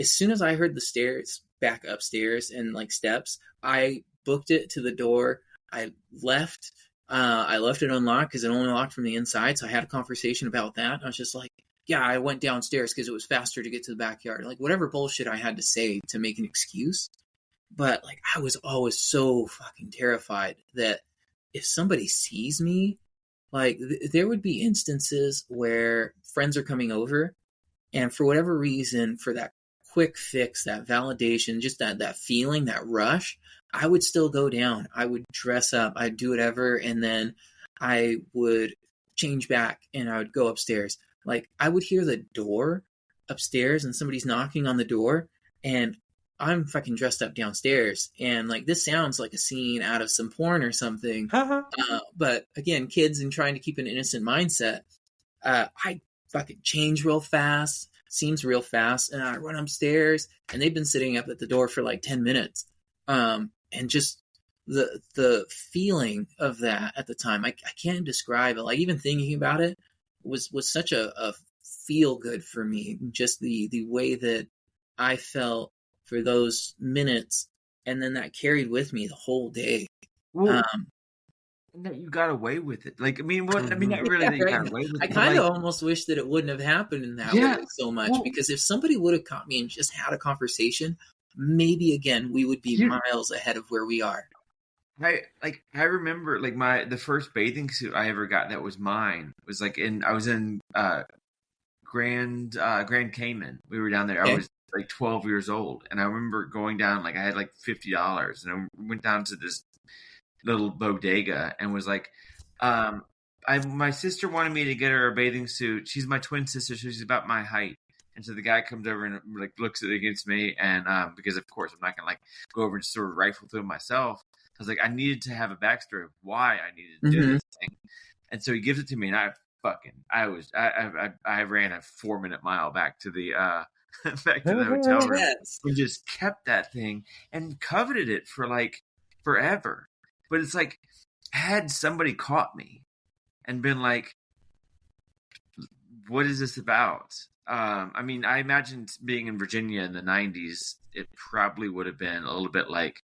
As soon as I heard the stairs back upstairs and like steps, I booked it to the door. I left. I left it unlocked because it only locked from the inside. So I had a conversation about that. I was just like, yeah, I went downstairs because it was faster to get to the backyard. Like whatever bullshit I had to say to make an excuse. But like I was always so fucking terrified that if somebody sees me, like there would be instances where friends are coming over, and for whatever reason, for that quick fix, that validation, just that feeling, that rush, I would still go down. I would dress up, I'd do whatever, and then I would change back and I would go upstairs. Like I would hear the door upstairs and somebody's knocking on the door, and I'm fucking dressed up downstairs. And like this sounds like a scene out of some porn or something. But again, kids and trying to keep an innocent mindset. I fucking change real fast. Seems real fast, and I run upstairs, and they've been sitting up at the door for like 10 minutes. And just the feeling of that at the time, I can't describe it. Like even thinking about it was such a feel good for me. Just the way that I felt for those minutes, and then that carried with me the whole day. Well, you got away with it. Like, I mean, what? I mean, not really that you got away with it. I kind of almost wish that it wouldn't have happened in that way so much, because if somebody would have caught me and just had a conversation, maybe again we would be miles ahead of where we are. I remember like the first bathing suit I ever got that was mine was like I was in Grand Cayman. We were down there. Okay. I was like 12 years old, and I remember going down, like I had like $50, and I went down to this little bodega and was like, my sister wanted me to get her a bathing suit. She's my twin sister, so she's about my height. And so the guy comes over and like looks at it against me, and because of course I'm not gonna like go over and sort of rifle through it myself. I was like, I needed to have a backstory of why I needed to do this thing. And so he gives it to me, and I ran a 4-minute mile back to the back to the hotel room and just kept that thing and coveted it for like forever. But it's like, had somebody caught me and been like, what is this about? I mean, I imagine being in Virginia in the 90s, it probably would have been a little bit like,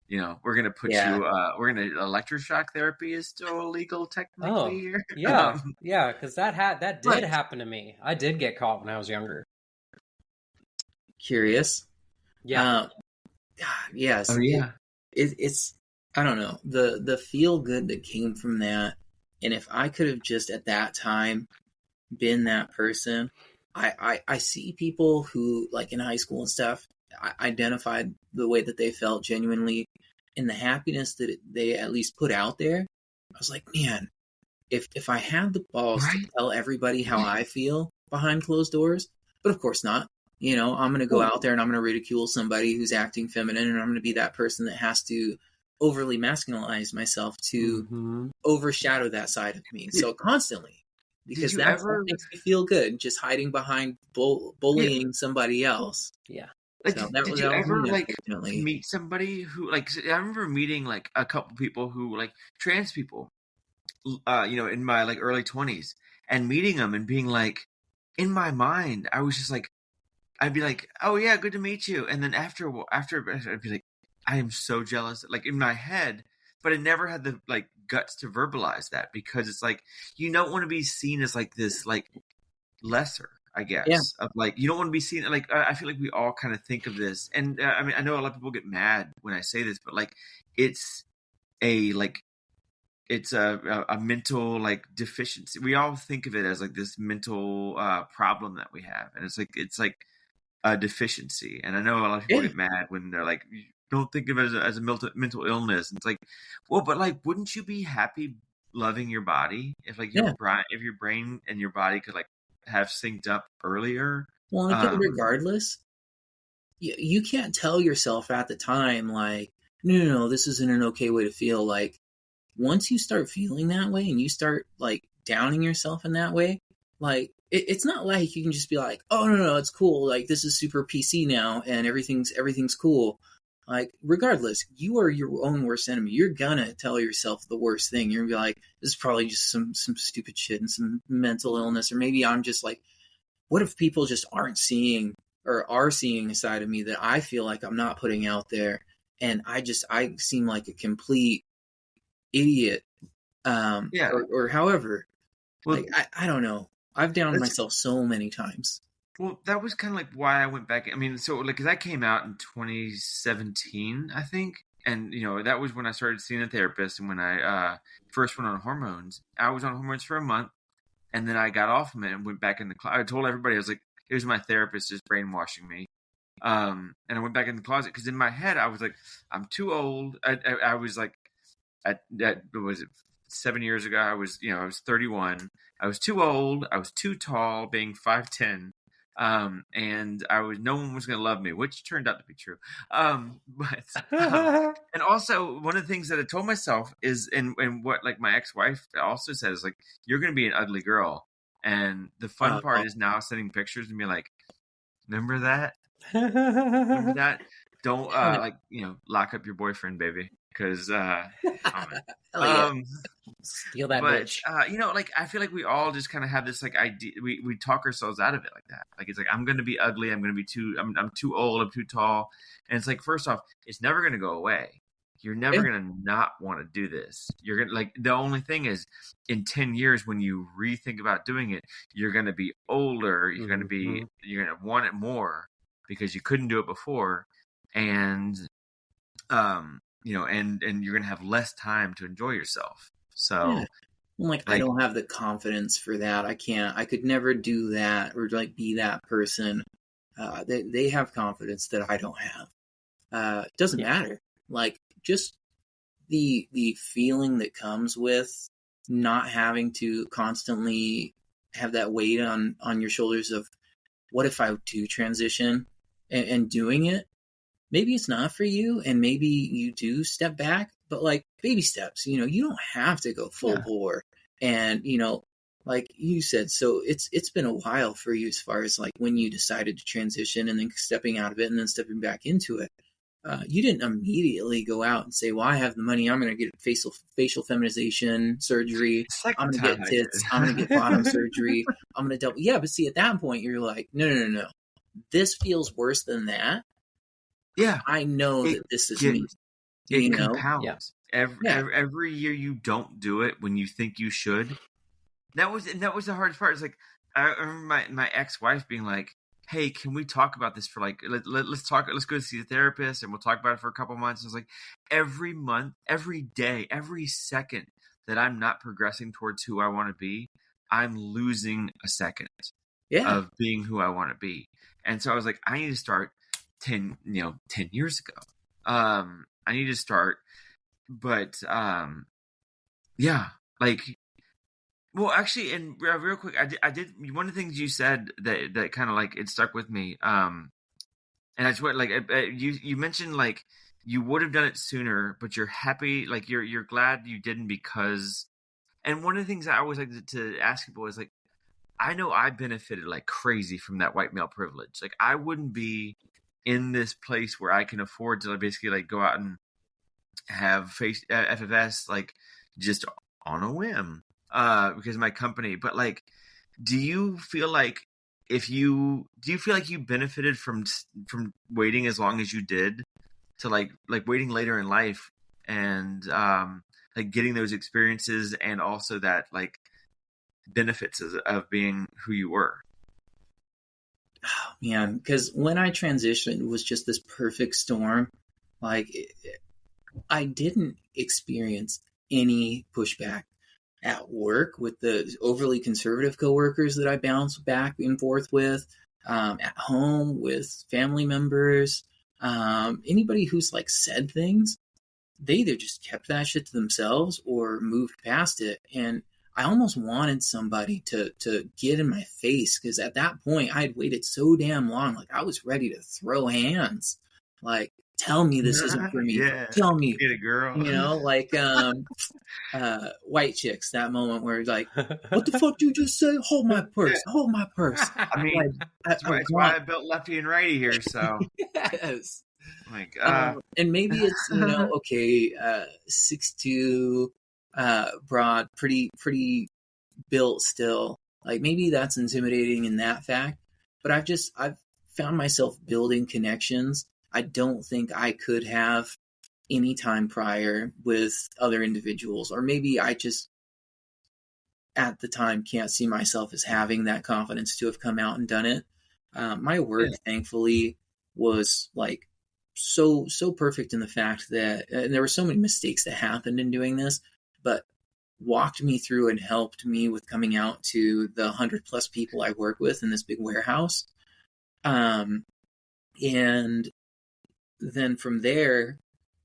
you know, we're going to put you, electroshock therapy is still illegal technically here. Yeah. Yeah. Cause that did happen to me. I did get caught when I was younger. Curious. Yeah. Yes. Oh, yeah. It's, I don't know, the feel good that came from that. And if I could have just at that time been that person, I see people who like in high school and stuff, identified the way that they felt genuinely, and the happiness that they at least put out there. I was like, man, if I had the balls to tell everybody how I feel behind closed doors, but of course not. You know, I'm going to go out there and I'm going to ridicule somebody who's acting feminine, and I'm going to be that person that has to overly masculinize myself to overshadow that side of me. So constantly, because that's what makes me feel good, just hiding behind bullying somebody else. Yeah. Like, so did you ever like meet somebody who like? I remember meeting like a couple people who like trans people, you know, in my like early 20s, and meeting them and being like, in my mind, I was just like, I'd be like, oh yeah, good to meet you, and then after I'd be like, I am so jealous, like in my head, but I never had the like guts to verbalize that, because it's like you don't want to be seen as like this like lesser. I guess of like, you don't want to be seen like, I feel like we all kind of think of this, and I mean, I know a lot of people get mad when I say this, but like it's a mental like deficiency. We all think of it as like this mental problem that we have, and it's like a deficiency. And I know a lot of people get mad when they're like, you don't think of it as a mental illness. And it's like, well, but like, wouldn't you be happy loving your body if like your brain and your body could like have synced up earlier? Well, I think regardless, you can't tell yourself at the time like, no, this isn't an okay way to feel. Like once you start feeling that way and you start like downing yourself in that way, like it's not like you can just be like, oh no, it's cool, like this is super PC now and everything's cool. Like, regardless, you are your own worst enemy. You're gonna tell yourself the worst thing. You're gonna be like, this is probably just some stupid shit and some mental illness, or maybe I'm just like, what if people just aren't seeing or are seeing a side of me that I feel like I'm not putting out there, and I seem like a complete idiot, or however. Well, like I don't know. I've downed myself so many times. Well, that was kind of like why I went back. I mean, so like, because I came out in 2017, I think, and that was when I started seeing a therapist, and when I first went on hormones. I was on hormones for a month, and then I got off them and went back in the closet. I told everybody, I was like, "It was my therapist just brainwashing me," and I went back in the closet because in my head I was like, "I'm too old." I was like, at what was it? 7 years ago, I was 31. I was too old. I was too tall, being 5'10". And no one was going to love me, which turned out to be true. And also one of the things that I told myself is, and what like my ex-wife also says, like, you're going to be an ugly girl. And the fun part is now sending pictures and be like, remember that? Remember that? Don't lock up your boyfriend, baby. Because steal that bitch. Like, I feel like we all just kind of have this like idea. We talk ourselves out of it like that. Like, it's like, I'm going to be ugly. I'm going to be I'm too old. I'm too tall. And it's like, first off, it's never going to go away. You're never going to not want to do this. You're going to, like, the only thing is, in 10 years, when you rethink about doing it, you're going to be older. You're going to want it more because you couldn't do it before. And, and you're going to have less time to enjoy yourself. So, I don't have the confidence for that. I could never do that or like be that person. They have confidence that I don't have. It doesn't matter. Like, just the feeling that comes with not having to constantly have that weight on your shoulders of, what if I do transition, and doing it? Maybe it's not for you, and maybe you do step back, but like, baby steps, you don't have to go full bore. And, like you said, so it's been a while for you as far as like when you decided to transition and then stepping out of it and then stepping back into it. You didn't immediately go out and say, well, I have the money, I'm going to get facial feminization surgery. I'm going to get tits. I'm going to get bottom surgery. I'm going to double. Yeah, but see, at that point, you're like, no. This feels worse than that. Yeah, I know that this is me. It compounds. Yeah. Every year you don't do it when you think you should. That was the hardest part. It's like, I remember my ex-wife being like, "Hey, can we talk about this for like let's talk. Let's go see the therapist and we'll talk about it for a couple months." And it's like, every month, every day, every second that I'm not progressing towards who I want to be, I'm losing a second of being who I want to be. And so I was like, I need to start 10 years ago. I need to start, but well, actually, and real quick, I did one of the things you said that kind of like it stuck with me. And I just went like, you mentioned like you would have done it sooner, but you're happy, like you're glad you didn't because. And one of the things I always like to ask people is like, I know I benefited like crazy from that white male privilege. Like, I wouldn't be in this place where I can afford to basically like go out and have FFS like just on a whim because of my company. But like, do you feel like you benefited from waiting as long as you did to like waiting later in life and like getting those experiences and also that like benefits of being who you were? Oh, man, because when I transitioned, it was just this perfect storm. Like, I didn't experience any pushback at work with the overly conservative coworkers that I bounced back and forth with, at home with family members, anybody who's like said things, they either just kept that shit to themselves or moved past it. And I almost wanted somebody to get in my face, because at that point I had waited so damn long. Like, I was ready to throw hands. Like, tell me this isn't for me. Yeah. Tell me. Get a girl. Like White Chicks, that moment where like, what the fuck you just say? Hold my purse. Yeah. Hold my purse. I mean, that's why I built Lefty and Righty here. So yes. Like, and maybe it's, okay, 6'2", broad, pretty built still. Like maybe that's intimidating in that fact, but I've found myself building connections I don't think I could have any time prior with other individuals, or maybe I just at the time can't see myself as having that confidence to have come out and done it. My work, thankfully, was like so perfect in the fact that, and there were so many mistakes that happened in doing this, but walked me through and helped me with coming out to the 100+ people I work with in this big warehouse. And then from there,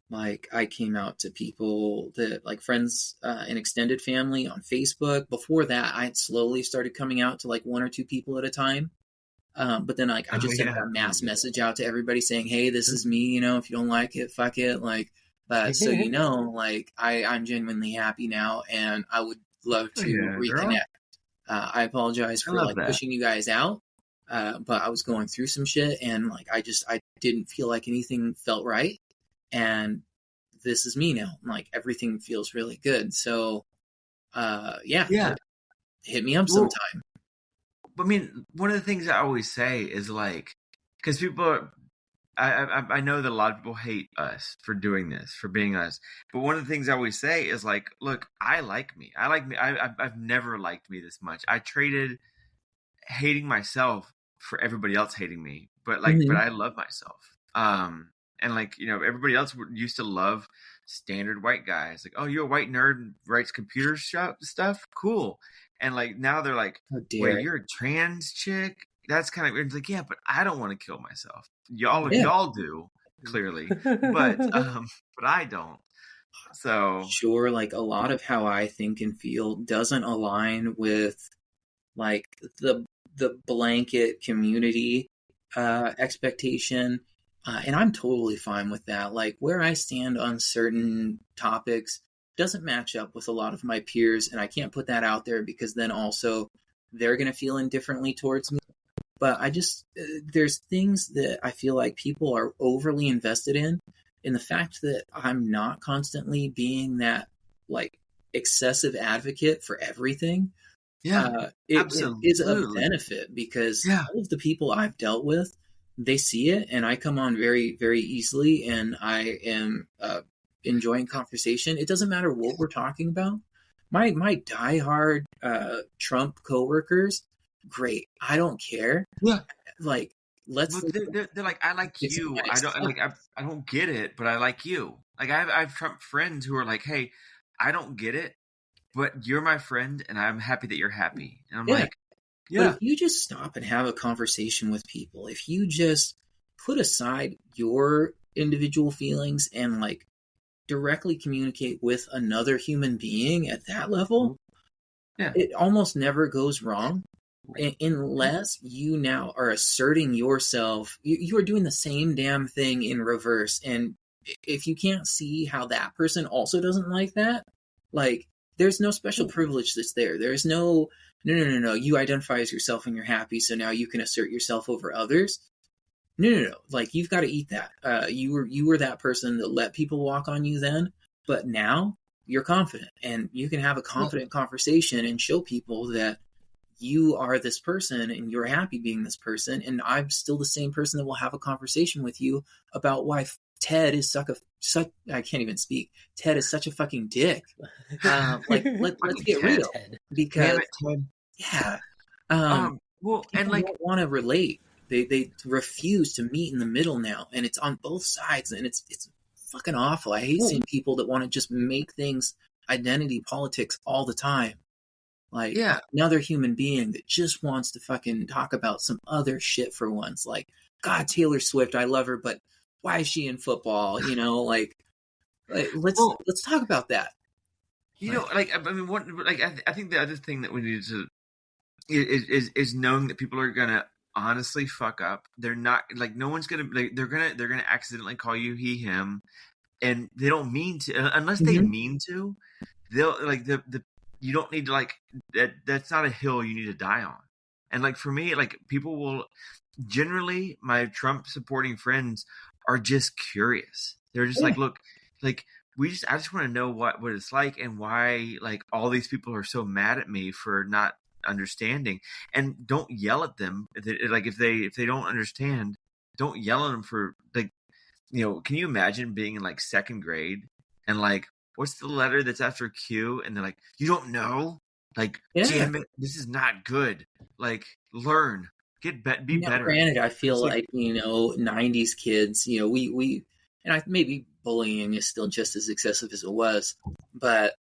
like I came out to people that like friends and extended family on Facebook. Before that, I had slowly started coming out to like 1 or 2 people at a time. But then like I just sent that mass message out to everybody saying, "Hey, this is me. If you don't like it, fuck it." Like, but so like I'm genuinely happy now, and I would love to reconnect. I apologize for like pushing you guys out, but I was going through some shit, and like I didn't feel like anything felt right, and this is me now. Like everything feels really good. So, hit me up sometime. I mean, one of the things I always say is like, because people are, I know that a lot of people hate us for doing this, for being us. But one of the things I always say is like, look, I like me. I've never liked me this much. I traded hating myself for everybody else hating me. But like, but I love myself. And like, everybody else used to love standard white guys. Like, oh, you're a white nerd and writes computer stuff? Cool. And like, now they're like, wait, you're a trans chick? That's kind of weird. It's like, yeah, but I don't want to kill myself. Y'all do, clearly. But I don't. So sure, like a lot of how I think and feel doesn't align with like the blanket community expectation. And I'm totally fine with that. Like where I stand on certain topics doesn't match up with a lot of my peers, and I can't put that out there because then also they're going to feel indifferently towards me. But there's things that I feel like people are overly invested in the fact that I'm not constantly being that like excessive advocate for everything. Yeah, it is a benefit because all of the people I've dealt with, they see it, and I come on very, very easily, and I am enjoying conversation. It doesn't matter what we're talking about. My diehard Trump coworkers, great. I don't care. Yeah, like let's. They're like, I like you. Nice. I don't get it, but I like you. Like I have Trump friends who are like, hey, I don't get it, but you're my friend, and I'm happy that you're happy. And I'm like, yeah. But if you just stop and have a conversation with people, if you just put aside your individual feelings and like directly communicate with another human being at that level, it almost never goes wrong. Unless you now are asserting yourself, you are doing the same damn thing in reverse. And if you can't see how that person also doesn't like that, like there's no special privilege that's there. There's no, you identify as yourself and you're happy, so now you can assert yourself over others. No. Like you've got to eat that. You were that person that let people walk on you then, but now you're confident and you can have a confident conversation and show people that you are this person and you're happy being this person. And I'm still the same person that will have a conversation with you about why Ted is I can't even speak. Ted is such a fucking dick. Like let's get real, because well, and like don't want to relate. They refuse to meet in the middle now, and it's on both sides, and it's fucking awful. I hate seeing people that want to just make things identity politics all the time. Like another human being that just wants to fucking talk about some other shit for once. Like, God, Taylor Swift, I love her, but why is she in football? Like let's talk about that. I think the other thing that we need to is knowing that people are gonna honestly fuck up. They're not like, no one's gonna they're gonna accidentally call you he him, and they don't mean to, unless they mean to. They'll like the you don't need to like that's not a hill you need to die on. And like for me, like people will generally, my Trump supporting friends are just curious. They're just like, look, like I just want to know what it's like and why like all these people are so mad at me for not understanding. And don't yell at them. Like if they don't understand, don't yell at them for like, can you imagine being in like second grade and like, what's the letter that's after Q? And they're like, you don't know? Like, damn it, this is not good. Like, learn, be better. Granted, I feel like 90s kids, we and maybe bullying is still just as excessive as it was, but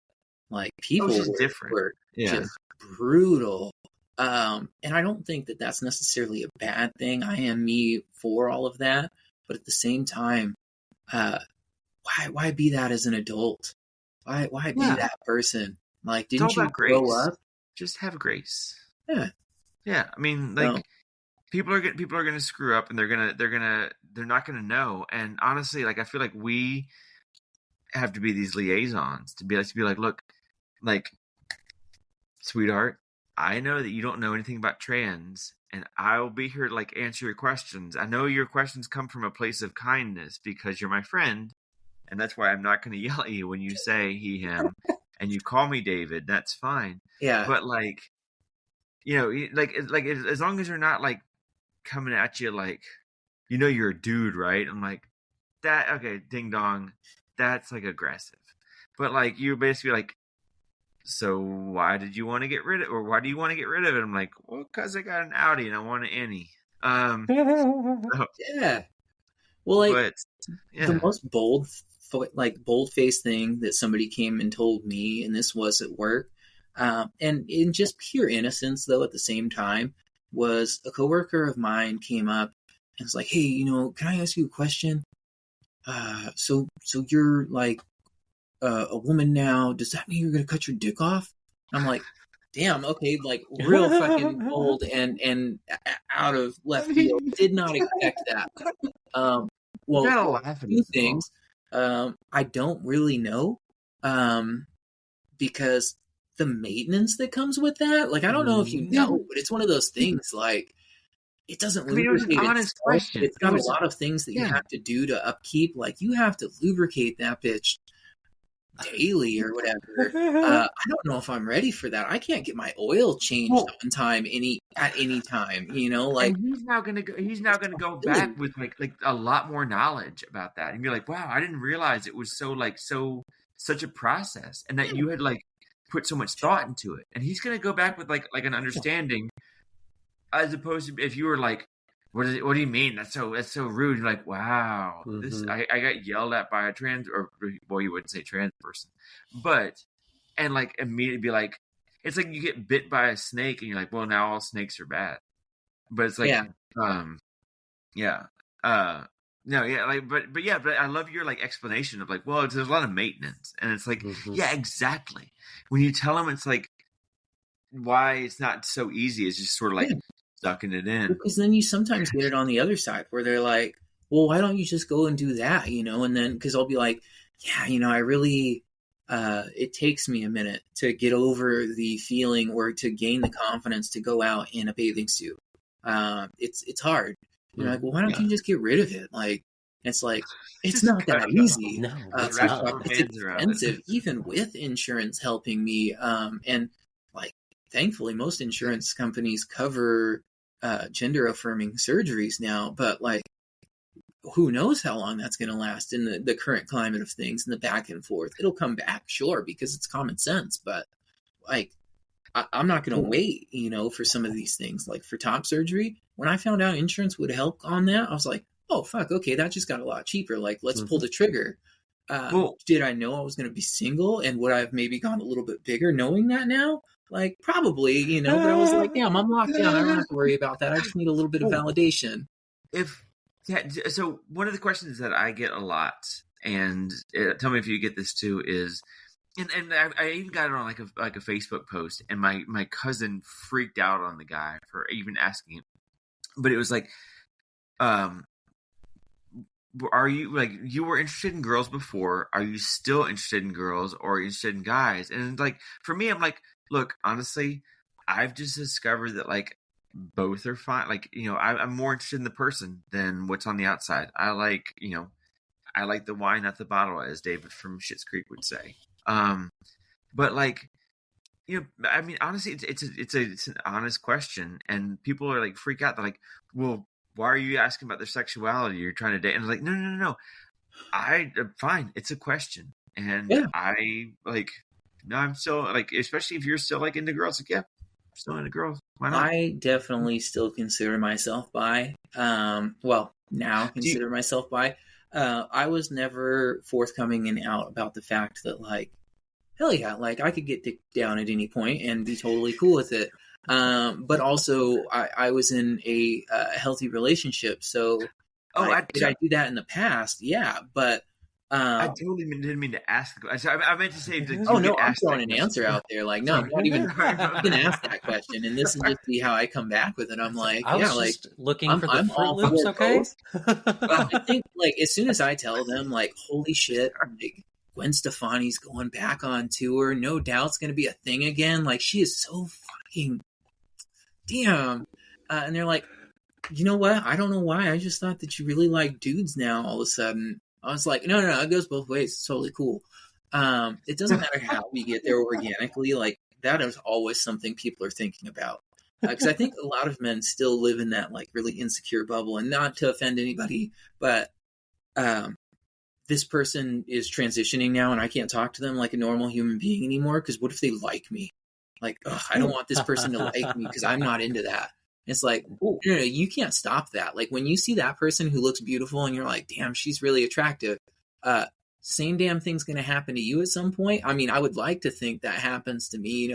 like people were just brutal. And I don't think that that's necessarily a bad thing. I am me for all of that, but at the same time, why be that as an adult? Why be that person? Like, didn't you grow up? Just have grace. Yeah. Yeah. I mean, like people are going to screw up and they're not going to know. And honestly, like, I feel like we have to be these liaisons to be like, look, like, sweetheart, I know that you don't know anything about trans and I'll be here to like answer your questions. I know your questions come from a place of kindness because you're my friend. And that's why I'm not going to yell at you when you say he, him, and you call me David. That's fine. Yeah. But like, like as long as you're not like coming at you like, you're a dude, right? I'm like, that, okay, ding dong. That's like aggressive. But like, you're basically like, so why did you want to get rid of it? Or why do you want to get rid of it? I'm like, well, because I got an Audi and I want an innie. Yeah. Well, like, the most bold-faced thing that somebody came and told me, and this was at work, and in just pure innocence, though, at the same time, was a coworker of mine came up and was like, hey, can I ask you a question? So you're like a woman now. Does that mean you're going to cut your dick off? I'm like, damn, okay, like real fucking bold and out of left field. Did not expect that. Well, two things. I don't really know, because the maintenance that comes with that, like, I don't know if you know, but it's one of those things, like, it doesn't lubricate itself. It's got a lot of things that you have to do to upkeep. Like, you have to lubricate that bitch daily or whatever. I don't know if I'm ready for that. I can't get my oil changed on time at any time, like. And he's now gonna go back with like a lot more knowledge about that, and you're like, wow, I didn't realize it was such a process, and that you had like put so much thought into it. And he's gonna go back with like an understanding, as opposed to if you were like, what do you mean? That's so rude. You're like, wow, this I got yelled at by a trans, or well, you wouldn't say trans person, but and like immediately be like, it's like you get bit by a snake and you're like, well, now all snakes are bad. But it's like, but I love your like explanation of like, well, there's a lot of maintenance, and it's like, yeah, exactly. When you tell them, it's like, why it's not so easy is just sort of like sucking it in. Because then you sometimes get it on the other side where they're like, well, why don't you just go and do that, and then, because I'll be like, yeah, I really, it takes me a minute to get over the feeling or to gain the confidence to go out in a bathing suit. It's hard. You're like, well, why don't you just get rid of it? Like, it's like, it's not that easy. No, it's expensive, even with insurance helping me. And like, thankfully, most insurance companies cover gender affirming surgeries now, but like, who knows how long that's going to last in the current climate of things and the back and forth. It'll come back, sure, because it's common sense, but like, I'm not going to wait, for some of these things. Like for top surgery, when I found out insurance would help on that, I was like, oh, fuck, okay, that just got a lot cheaper. Like, let's pull the trigger. Did I know I was going to be single, and would I have maybe gone a little bit bigger knowing that now? Like, probably, but I was like, damn, I'm locked down. I don't have to worry about that. I just need a little bit of validation. So one of the questions that I get a lot, and tell me if you get this too, is, and I even got it on like a Facebook post, and my cousin freaked out on the guy for even asking him. But it was like, are you like, you were interested in girls before? Are you still interested in girls, or are you interested in guys? And like for me, I'm like, look, honestly, I've just discovered that like both are fine. Like, I'm more interested in the person than what's on the outside. I like the wine at the bottle, as David from Schitt's Creek would say. But like, I mean, honestly, it's an honest question, and people are like freak out. They're like, well, why are you asking about their sexuality? You're trying to date. And I'm like, no. Fine. It's a question. And I'm still like, especially if you're still like into girls, like, yeah, I'm still into girls. Why not? I definitely still consider myself bi. Now consider myself bi. I was never forthcoming and out about the fact that, like, hell yeah, like I could get dick down at any point and be totally cool with it. But also I was in a healthy relationship, so did I do that in the past? Yeah, but I totally didn't mean to ask. I meant to say. I'm throwing an answer out there. Like, no, not even. You can ask that question, and this is just see how I come back with it. I'm like, I was just looking for the Fruit Loops. Okay. I think, like, as soon as I tell them, like, holy shit, like, Gwen Stefani's going back on tour. No doubt it's going to be a thing again. Like, she is so fucking damn. And they're like, you know what? I don't know why. I just thought that you really like dudes now all of a sudden. I was like, no, it goes both ways. It's totally cool. It doesn't matter how we get there organically. Like, that is always something people are thinking about. Because I think a lot of men still live in that, like, really insecure bubble. And not to offend anybody, but this person is transitioning now, and I can't talk to them like a normal human being anymore. Because what if they like me? Like, I don't want this person to like me because I'm not into that. It's like, no, you can't stop that. Like, when you see that person who looks beautiful and you're like, damn, she's really attractive, same damn thing's going to happen to you at some point. I mean, I would like to think that happens to me.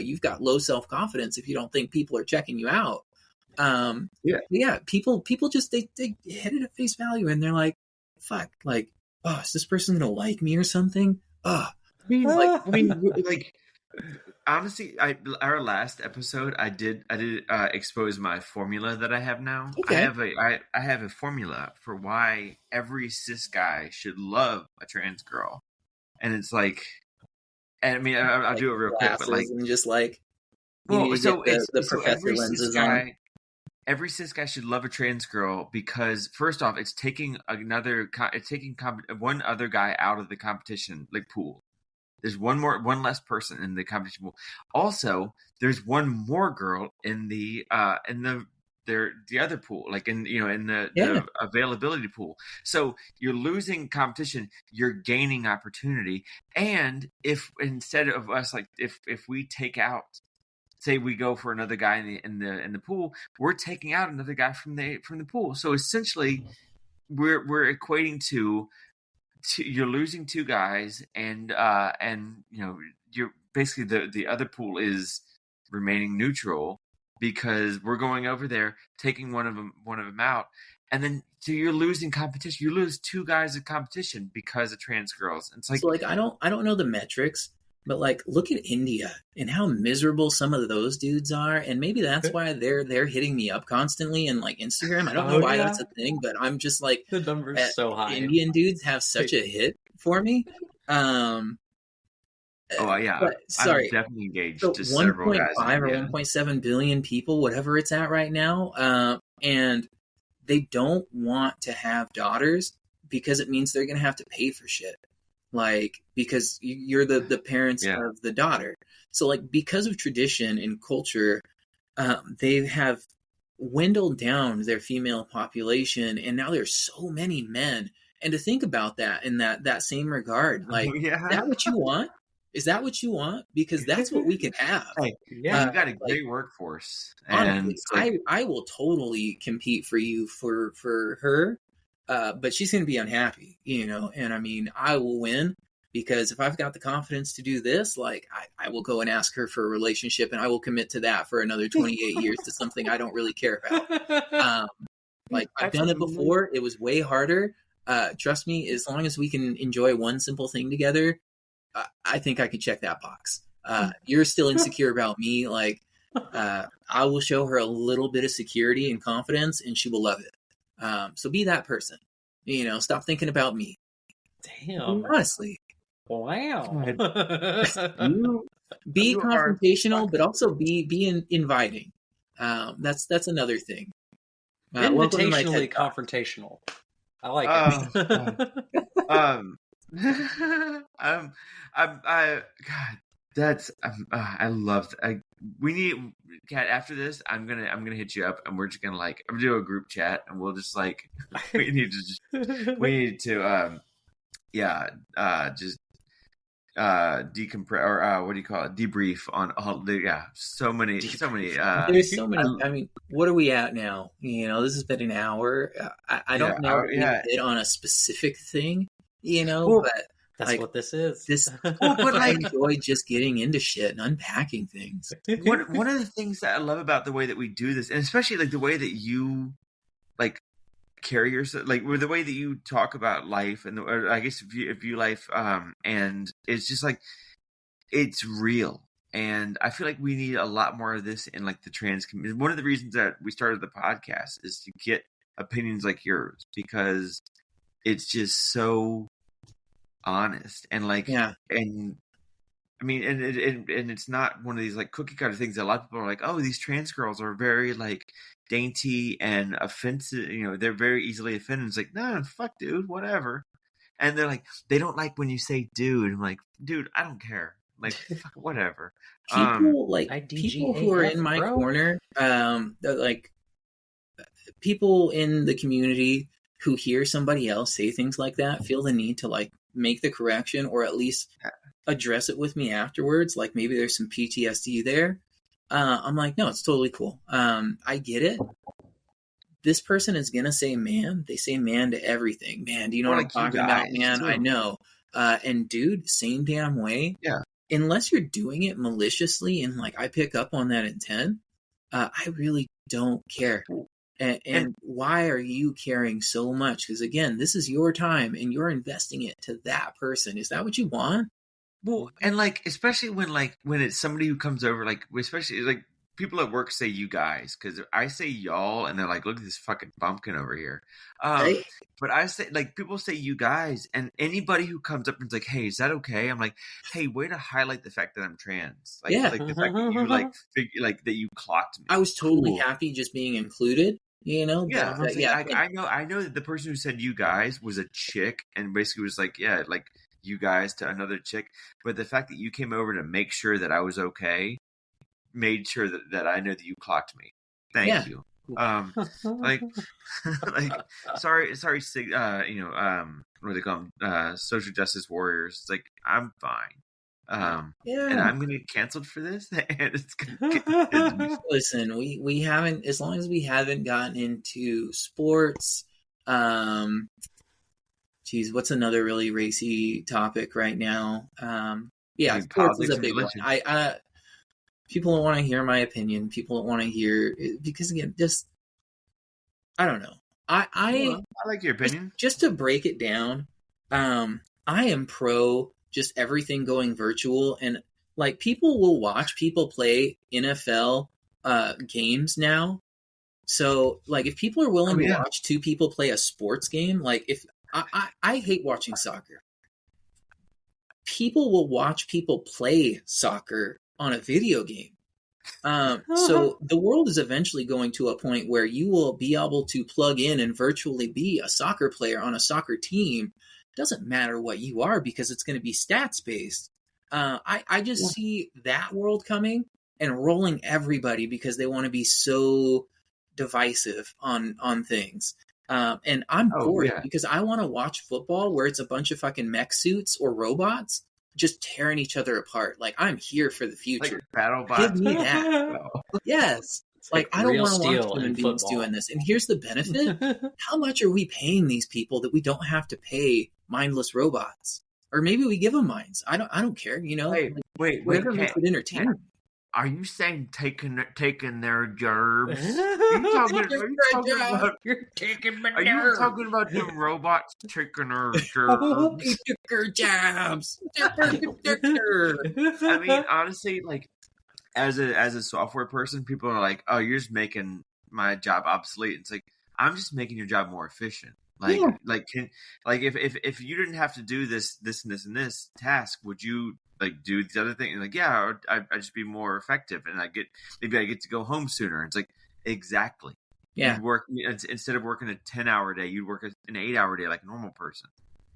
You've got low self-confidence if you don't think people are checking you out. People just, they hit it at face value, and they're like, fuck, like, oh, is this person going to like me or something? Honestly, our last episode, I did expose my formula that I have now. Okay. I have a formula for why every cis guy should love a trans girl, and it's like, and I mean, I'll do it real quick, but like, and just like, the professor lenses on. Every cis guy should love a trans girl because, first off, it's taking one other guy out of the competition, like, pool. There's one less person in the competition pool. Also, there's one more girl in the other pool, like in the availability pool. So you're losing competition, you're gaining opportunity. And if instead of us, like, if we take out, say we go for another guy in the pool, we're taking out another guy from the pool. So essentially, we're equating to you're losing two guys, and you're basically the other pool is remaining neutral because we're going over there, taking one of them out, and then so you're losing competition. You lose two guys of competition because of trans girls. It's like, so, like, I don't know the metrics, but, like, look at India and how miserable some of those dudes are, and maybe that's why they're hitting me up constantly and, like, Instagram. I don't know why that's a thing, but I'm just like, the number's so high. Indian dudes have such a hit for me. Sorry, I'm definitely engaged to several guys. 1.5 or 1.7 billion people, whatever it's at right now, and they don't want to have daughters because it means they're going to have to pay for shit. Like, because you're the parents of the daughter. So, like, because of tradition and culture, they have dwindled down their female population, and now there's so many men. And to think about that in that same regard, like, is that what you want? Is that what you want? Because that's what we can have. You got a great workforce. Honestly, and I will totally compete for you for her. But she's going to be unhappy, and I mean, I will win because if I've got the confidence to do this, like, I will go and ask her for a relationship, and I will commit to that for another 28 years to something I don't really care about. Like, I've done it before. It was way harder. Trust me, as long as we can enjoy one simple thing together, I think I could check that box. You're still insecure about me. Like, I will show her a little bit of security and confidence, and she will love it. So be that person, stop thinking about me. Damn. Honestly. Wow. Be confrontational, but also be inviting. That's another thing. Invitationally confrontational. I like it. God, that's I love. We need, Kat. After this, I'm gonna hit you up, and we're just gonna I'm gonna do a group chat, and we'll just we need to just decompress, or what do you call it, debrief on all the so many there's so many. I mean, what are we at now? This has been an hour. I don't know if we hit on a specific thing, but that's what this is. But I enjoy just getting into shit and unpacking things. One of the things that I love about the way that we do this, and especially the way that you carry yourself, the way that you talk about life, and I guess view life, and it's just it's real. And I feel like we need a lot more of this in the trans community. One of the reasons that we started the podcast is to get opinions like yours, because it's just so honest and and I mean, and it's not one of these cookie cutter things that a lot of people are oh, these trans girls are very dainty and offensive. They're very easily offended. It's no, fuck, dude, whatever. And they're they don't like when you say dude. I'm dude, I don't care. Fuck, whatever. People who are in my corner, people in the community who hear somebody else say things like that feel the need to make the correction, or at least address it with me afterwards. Maybe there's some PTSD there. I'm no, it's totally cool. I get it. This person is gonna say man. They say man to everything. Man, do you know what I'm talking about, man? Too. I know. And dude, same damn way. Yeah. Unless you're doing it maliciously and I pick up on that intent, I really don't care. And why are you caring so much? Because again, this is your time and you're investing it to that person. Is that what you want? Well, and especially when it's somebody who comes over, especially people at work say you guys, because I say y'all and they're look at this fucking bumpkin over here. Right? But I say people say you guys, and anybody who comes up and's hey, is that okay? I'm hey, way to highlight the fact that I'm trans. The fact that you that you clocked me. I was totally happy just being included. I know that the person who said you guys was a chick and basically was you guys to another chick, but the fact that you came over to make sure that I was okay made sure that I know that you clocked me. Thank you. Sorry, what do they call them? Social justice warriors. It's I'm fine. And I'm gonna get canceled for this. And it's gonna listen, we haven't, as long as we haven't gotten into sports. What's another really racy topic right now? Sports is a big one. People don't want to hear my opinion. People don't want to hear, because again, just I don't know. I like your opinion. Just to break it down, I am pro just everything going virtual, and people will watch people play NFL games now. So if people are willing to watch two people play a sports game, if I hate watching soccer. People will watch people play soccer on a video game. So the world is eventually going to a point where you will be able to plug in and virtually be a soccer player on a soccer team. Doesn't matter what you are, because it's going to be stats based. I just see that world coming and rolling everybody because they want to be so divisive on things. And I'm for it, because I want to watch football where it's a bunch of fucking mech suits or robots just tearing each other apart. I'm here for the future. Battle bots. Give me that. Yes. I don't want to watch human beings doing this. And here's the benefit. How much are we paying these people that we don't have to pay mindless robots? Or maybe we give them minds. I don't care, Wait, whatever makes it entertaining. Are you saying taking their gerbs? Are you talking about them robots taking their gerbs? They took her jobs. I mean, honestly, as a software person, people are oh, you're just making my job obsolete. It's I'm just making your job more efficient. Like, Yeah. if you didn't have to do this and this and this task, would you like do the other thing? And like, yeah, I'd just be more effective, and maybe I get to go home sooner. It's like exactly. Yeah. You'd work instead of working a 10-hour day, you'd work an 8-hour day like a normal person,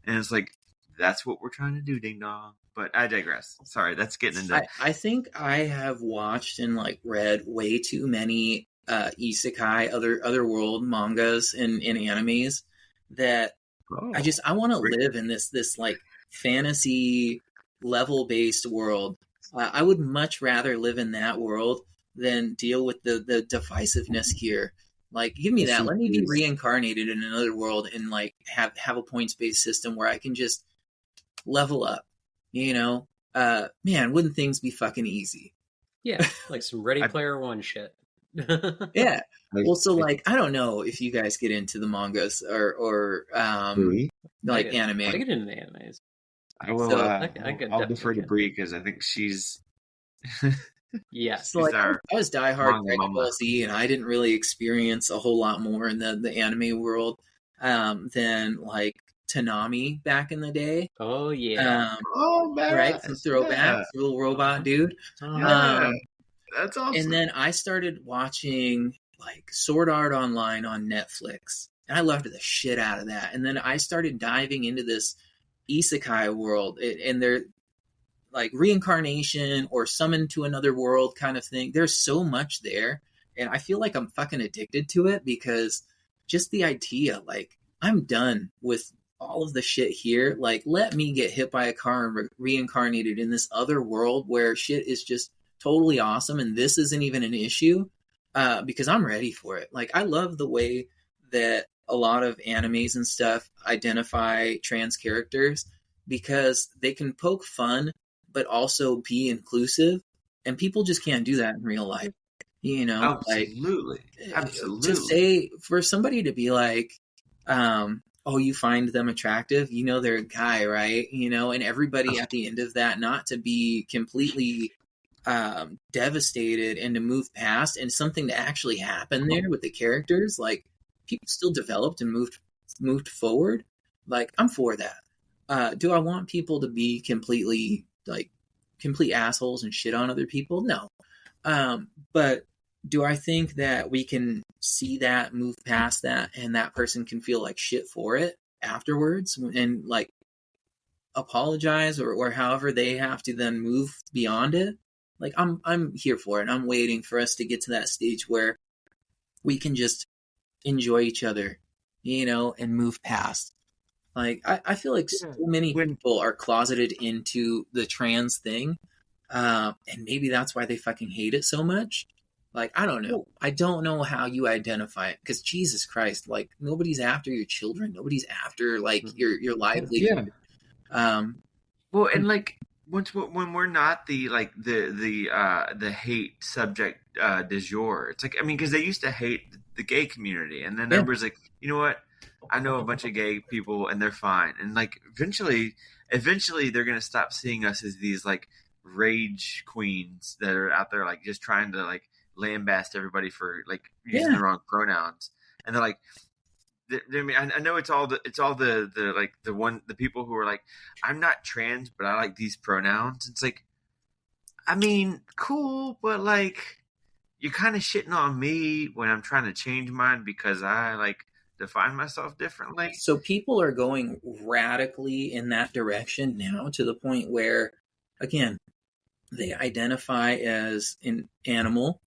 and it's like that's what we're trying to do, ding dong. But I digress. Sorry, that's getting into. I think I have watched and like read way too many isekai, other world mangas and animes that I want to live in this like fantasy level based world. I would much rather live in that world than deal with the divisiveness here. Like, give me that. Let me be reincarnated in another world and like have a points based system where I can just level up. You know, man, wouldn't things be fucking easy? Yeah, like some Ready Player One shit. Yeah. Well, so like, I don't know if you guys get into the mangas or like anime. I get into the animes. I will. So, I'll defer to Brie because I think she's. Yeah. So like, I was diehard Dragon Ball Z, and I didn't really experience a whole lot more in the anime world than like Tanami back in the day. Oh yeah. Right, some throwbacks, little robot dude. That's awesome. And then I started watching like Sword Art Online on Netflix, and I loved the shit out of that. And then I started diving into this isekai world, and they're like reincarnation or summoned to another world kind of thing. There's so much there, and I feel like I'm fucking addicted to it because just the idea, like, I'm done with all of the shit here. Like, let me get hit by a car and reincarnated in this other world where shit is just totally awesome, and this isn't even an issue, because I'm ready for it. Like, I love the way that a lot of animes and stuff identify trans characters because they can poke fun but also be inclusive, and people just can't do that in real life. You know, absolutely. To say for somebody to be like, oh, you find them attractive, you know, they're a guy, right? You know, and everybody at the end of that not to be completely devastated and to move past, and something to actually happen there with the characters. Like, people still developed and moved forward. Like, I'm for that. Do I want people to be complete assholes and shit on other people? No. But do I think that we can see that, move past that, and that person can feel like shit for it afterwards and like apologize or however they have to then move beyond it? Like, I'm here for it. I'm waiting for us to get to that stage where we can just enjoy each other, you know, and move past. Like, I feel like so many people are closeted into the trans thing, and maybe that's why they fucking hate it so much. Like, I don't know. I don't know how you identify it, because Jesus Christ, like, nobody's after your children. Nobody's after like your livelihood. Yeah. Well, and like when we're not the hate subject du jour, it's like, I mean, because they used to hate the gay community, and then everybody's like, you know what? I know a bunch of gay people and they're fine. And like eventually they're going to stop seeing us as these like rage queens that are out there like just trying to like lambast everybody for like using the wrong pronouns. And they're like, I know it's all the like the people who are like, I'm not trans, but I like these pronouns. It's like, I mean, cool, but like, you're kind of shitting on me when I'm trying to change mine because I like define myself differently. So people are going radically in that direction now, to the point where, again, they identify as an animal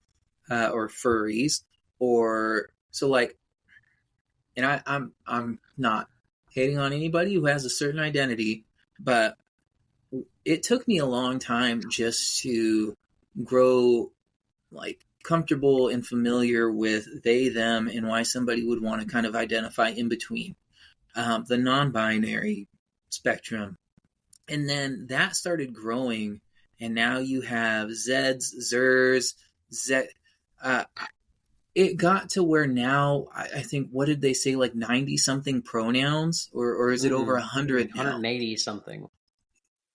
or furries, or so like. And I'm not hating on anybody who has a certain identity, but it took me a long time just to grow like comfortable and familiar with they, them, and why somebody would want to kind of identify in between the non-binary spectrum. And then that started growing, and now you have Zeds, Zers, it got to where now I think, what did they say, like 90 something pronouns, or is it over 100 now? 180 something.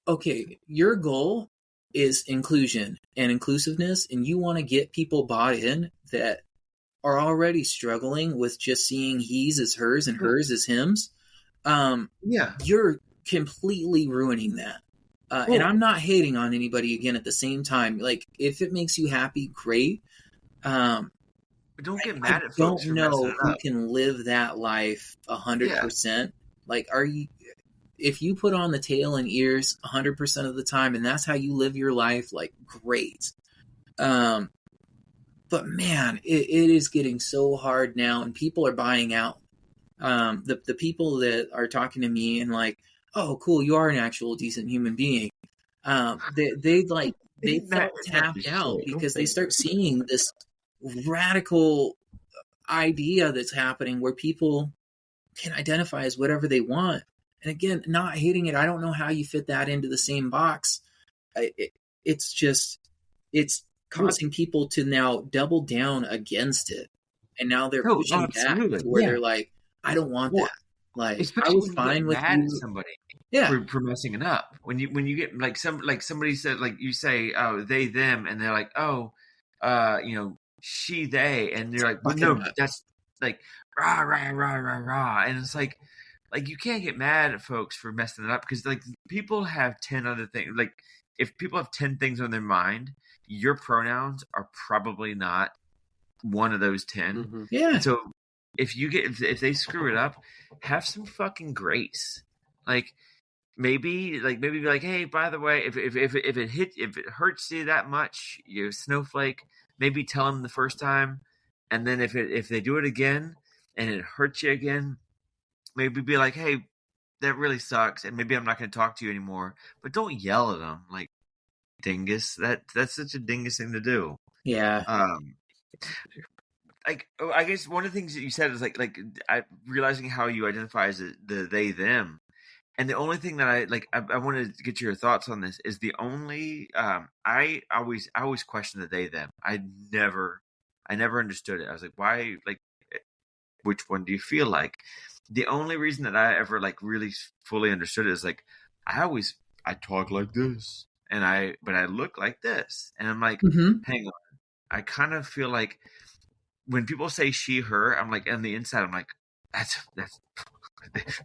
Okay, your goal is inclusion and inclusiveness, and you want to get people bought in that are already struggling with just seeing he's as hers and hers as him's, you're completely ruining that. And I'm not hating on anybody again at the same time. Like, if it makes you happy, great. But don't get mad at folks for messing it who up. can live that life 100%. Like, if you put on the tail and ears 100% of the time, and that's how you live your life, like, great. But man, it is getting so hard now, and people are buying out. The people that are talking to me and like, oh, cool, you are an actual decent human being. They felt tapped out because they start seeing this radical idea that's happening where people can identify as whatever they want. And again, not hating it. I don't know how you fit that into the same box. It's causing people to now double down against it. And now they're pushing back to where they're like, I don't want that. Like, especially I was fine with mad you. At somebody Yeah. for messing it up. When you get like somebody said, like, you say, oh, they, them, and they're like, oh, she, they, and they're like, well, no, that's like rah rah rah rah rah, and it's like you can't get mad at folks for messing it up, because like people have 10 other things. Like, if people have 10 things on their mind, your pronouns are probably not one of those 10. Mm-hmm. Yeah. And so if they screw it up, have some fucking grace. Like, maybe be like, hey, by the way, if it hurts you that much, you snowflake, maybe tell them the first time, and then if they do it again and it hurts you again, maybe be like, hey, that really sucks, and maybe I'm not going to talk to you anymore. But don't yell at them like dingus. That's such a dingus thing to do. Yeah. Like, I guess one of the things that you said is like I realizing how you identify as the they, them. And the only thing that I wanted to get your thoughts on this is the only I always question the they, them. I never understood it. I was like, why? Like, which one do you feel like? The only reason that I ever like really fully understood it is like, I talk like this, but I look like this, and I'm like, hang on. I kind of feel like when people say she, her, I'm like, on the inside, I'm like, that's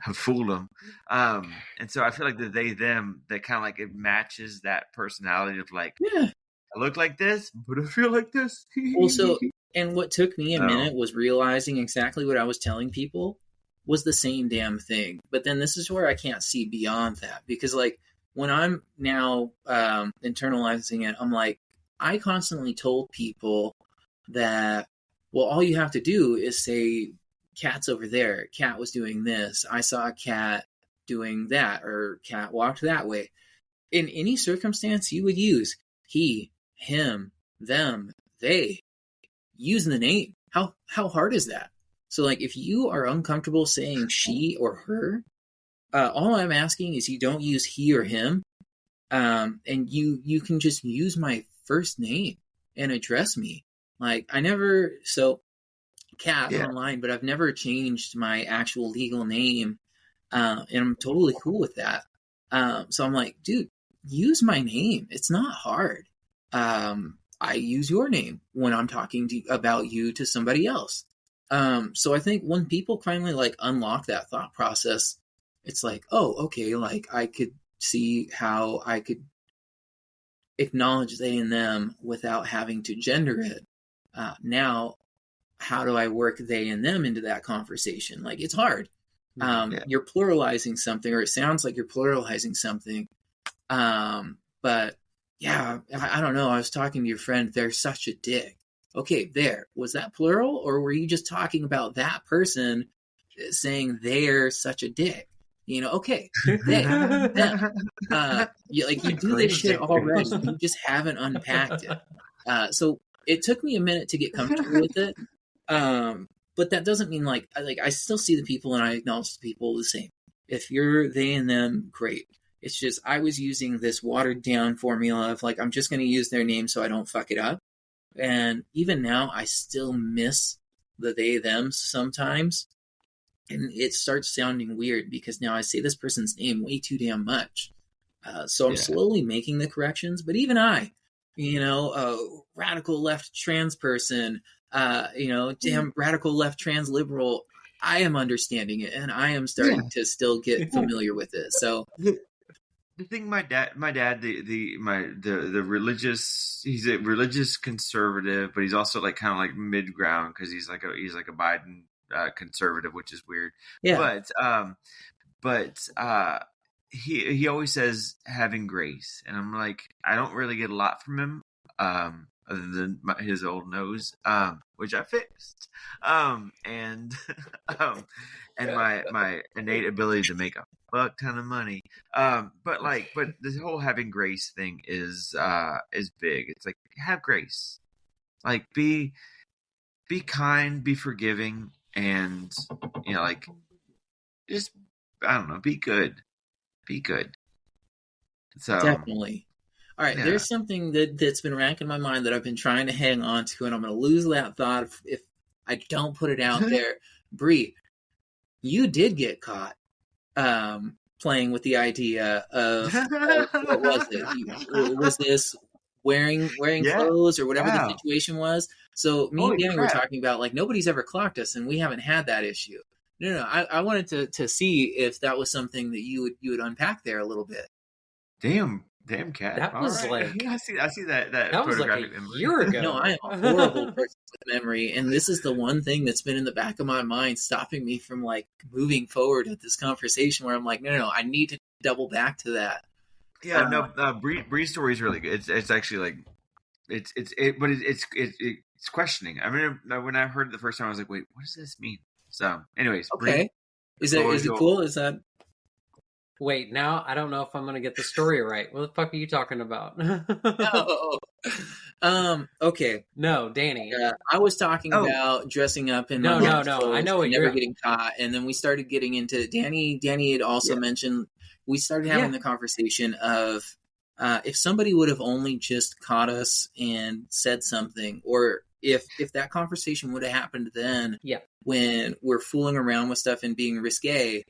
I fooled them. And so I feel like the they, them, that kind of like it matches that personality of like, I look like this, but I feel like this. Also, and what took me a minute was realizing exactly what I was telling people was the same damn thing. But then this is where I can't see beyond that, because like when I'm now internalizing it, I'm like, I constantly told people that, well, all you have to do is say, Cat's over there. Cat was doing this. I saw a cat doing that, or cat walked that way. In any circumstance, you would use he, him, them, they. Use the name. How hard is that? So, like, if you are uncomfortable saying she or her, all I'm asking is you don't use he or him, and you can just use my first name and address me. Like, Cat online, but I've never changed my actual legal name, and I'm totally cool with that. So I'm like, dude, use my name. It's not hard. I use your name when I'm talking about you to somebody else. So I think when people finally like unlock that thought process, it's like, oh, okay, like I could see how I could acknowledge they and them without having to gender it. Now, how do I work they and them into that conversation? Like, it's hard. You're pluralizing something, or it sounds like you're pluralizing something. But yeah, I don't know. I was talking to your friend. They're such a dick. Okay, was that plural, or were you just talking about that person saying they're such a dick? You know, okay, they, them. You do this shit already. You just haven't unpacked it. So it took me a minute to get comfortable with it. But that doesn't mean like I still see the people and I acknowledge the people the same. If you're they and them, great. It's just I was using this watered down formula of like, I'm just going to use their name so I don't fuck it up. And even now I still miss the they, them sometimes. And it starts sounding weird because now I say this person's name way too damn much. So I'm slowly making the corrections, but even I, a radical left trans person, damn radical left trans liberal, I am understanding it, and I am starting to still get familiar with it. So the thing, my dad, the religious, he's a religious conservative, but he's also like kind of like mid ground because he's like a Biden conservative, which is weird. Yeah. But he always says having grace, and I'm like, I don't really get a lot from him, other than his old nose, which I fixed, and my innate ability to make a fuck ton of money, but this whole having grace thing is big. It's like, have grace, like be kind, be forgiving, and like, just, I don't know, be good. So definitely. All right, there's something that's been racking my mind that I've been trying to hang on to, and I'm going to lose that thought if I don't put it out there. Bree, you did get caught playing with the idea of what was it? Was this wearing clothes or whatever the situation was? So me and Danny were talking about, like, nobody's ever clocked us, and we haven't had that issue. No. I wanted to see if that was something that you would unpack there a little bit. Damn, Cat. That was like, I see that was like a year ago. No, I am a horrible person with memory, and this is the one thing that's been in the back of my mind, stopping me from like moving forward with this conversation. Where I'm like, no, I need to double back to that. Yeah, Bree's story is really good. It's actually like it's questioning. I mean, when I heard it the first time, I was like, wait, what does this mean? So, anyways, okay, is it cool? Is that? Wait, now I don't know if I'm going to get the story right. What the fuck are you talking about? Okay. No, Danny. I was talking about dressing up in no. I know what never getting caught, and then we started getting into Danny. Danny had also mentioned we started having the conversation of if somebody would have only just caught us and said something, or if that conversation would have happened then, when we're fooling around with stuff and being risque.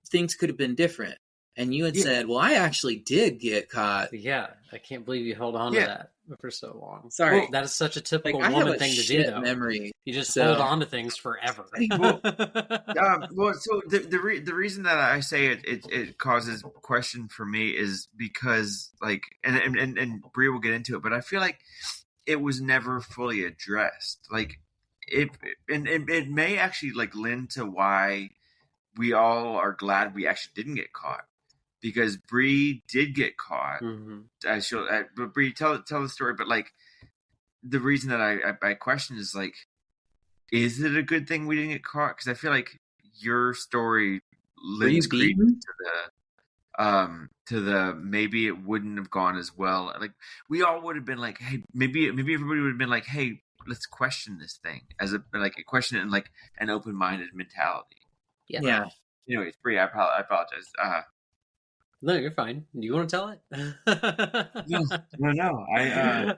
Things could have been different. And you had said, well, I actually did get caught. Yeah, I can't believe you held on to that for so long. Sorry. Well, that is such a typical woman thing to do, though. Memory. You just hold on to things forever. So the reason that I say it causes question for me is because, like, and Bree will get into it, but I feel like it was never fully addressed. Like, it may actually, like, lend to why we all are glad we actually didn't get caught, because Bree did get caught. But Bree, tell the story. But, like, the reason that I question is, like, is it a good thing we didn't get caught? Because I feel like your story lends credence to the maybe it wouldn't have gone as well. Like, we all would have been like, hey, maybe everybody would have been like, hey, let's question this thing as a question it in like an open-minded mentality. Yeah. Anyways, Bree, I apologize. No, you're fine. Do you want to tell it? No. I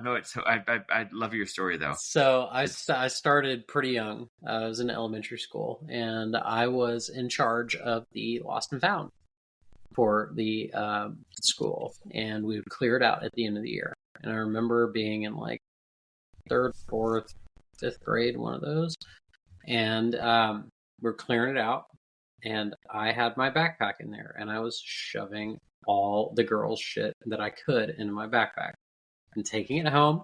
know it. So I love your story, though. So I started pretty young. I was in elementary school, and I was in charge of the lost and found for the school, and we would clear it out at the end of the year. And I remember being in like 3rd, 4th, 5th grade, one of those, and we're clearing it out, and I had my backpack in there, and I was shoving all the girls' shit that I could into my backpack and taking it home.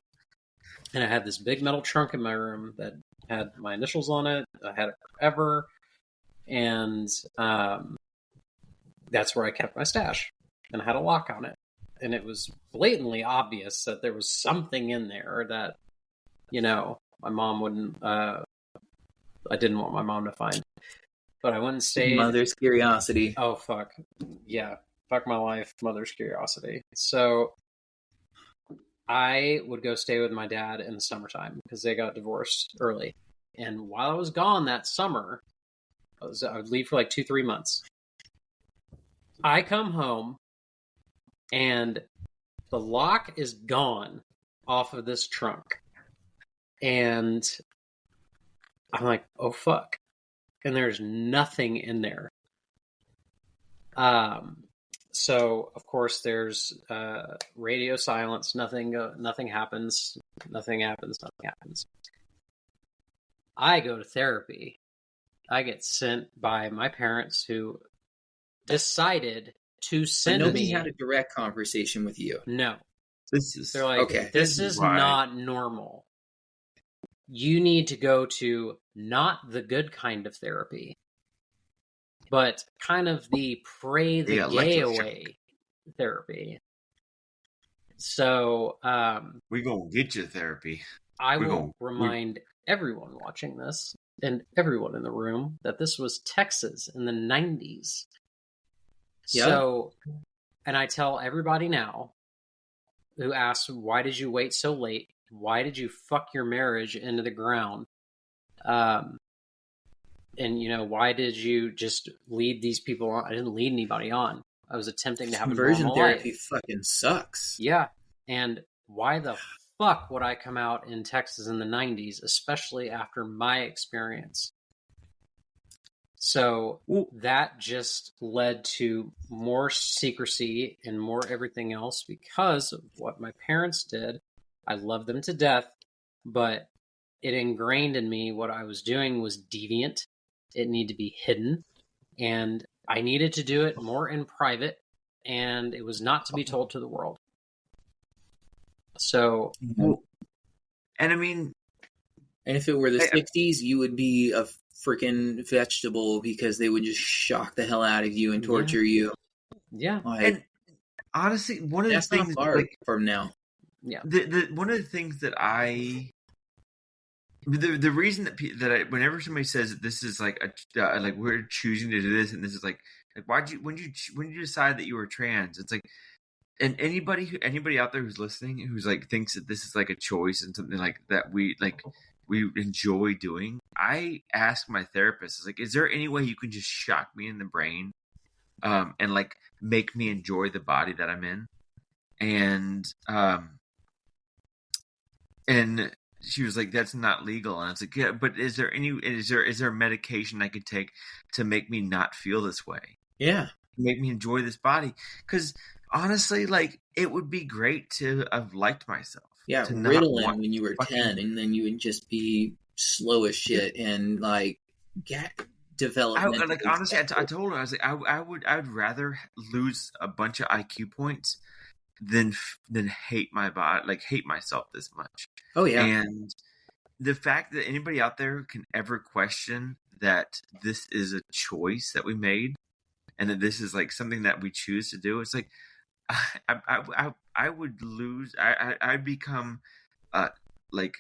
And I had this big metal trunk in my room that had my initials on it. I had it forever, and that's where I kept my stash, and I had a lock on it. And it was blatantly obvious that there was something in there that, my mom wouldn't... I didn't want my mom to find. But I went and stayed. Mother's curiosity. Oh, fuck. Yeah. Fuck my life. Mother's curiosity. So I would go stay with my dad in the summertime because they got divorced early. And while I was gone that summer, I would leave for like 2-3 months. I come home and the lock is gone off of this trunk. And I'm like, oh, fuck. And there's nothing in there. So, of course, there's radio silence. Nothing happens. Nothing happens. I go to therapy. I get sent by my parents who decided to send nobody me. Had a direct conversation with you. No. They're like, okay. This is not normal. You need to go to not the good kind of therapy, but kind of the pray the gay away therapy. So we're gonna get you therapy. I will remind everyone watching this and everyone in the room that this was Texas in the 90s. Yep. So, and I tell everybody now who asks, why did you wait so late? Why did you fuck your marriage into the ground? And, why did you just lead these people on? I didn't lead anybody on. I was attempting to have conversion a normal therapy life. Fucking sucks. Yeah. And why the fuck would I come out in Texas in the 90s, especially after my experience? So that just led to more secrecy and more everything else because of what my parents did. I love them to death, but it ingrained in me what I was doing was deviant. It needed to be hidden, and I needed to do it more in private, and it was not to be told to the world. So, and I mean, and if it were the 60s, you would be a freaking vegetable because they would just shock the hell out of you and torture you. Yeah. And honestly, one of the things not far from now. Yeah. One of the things that the reason that whenever somebody says that this is like like we're choosing to do this and this is like when you decide that you were trans, it's like, and anybody out there who's listening who's like thinks that this is like a choice and something like that we enjoy doing, I ask my therapist, like, is there any way you can just shock me in the brain and like make me enjoy the body that I'm in? And she was like, that's not legal. And I was like, yeah, but is there a medication I could take to make me not feel this way? Yeah. Make me enjoy this body? Because honestly, like, it would be great to have liked myself. Yeah, Ritalin when you were 10, and then you would just be slow as shit and like development. Honestly, I told her, I was like, I would rather lose a bunch of IQ points than hate my body, like hate myself this much. Oh yeah. And the fact that anybody out there can ever question that this is a choice that we made and that this is like something that we choose to do, it's like I would lose. I'd become like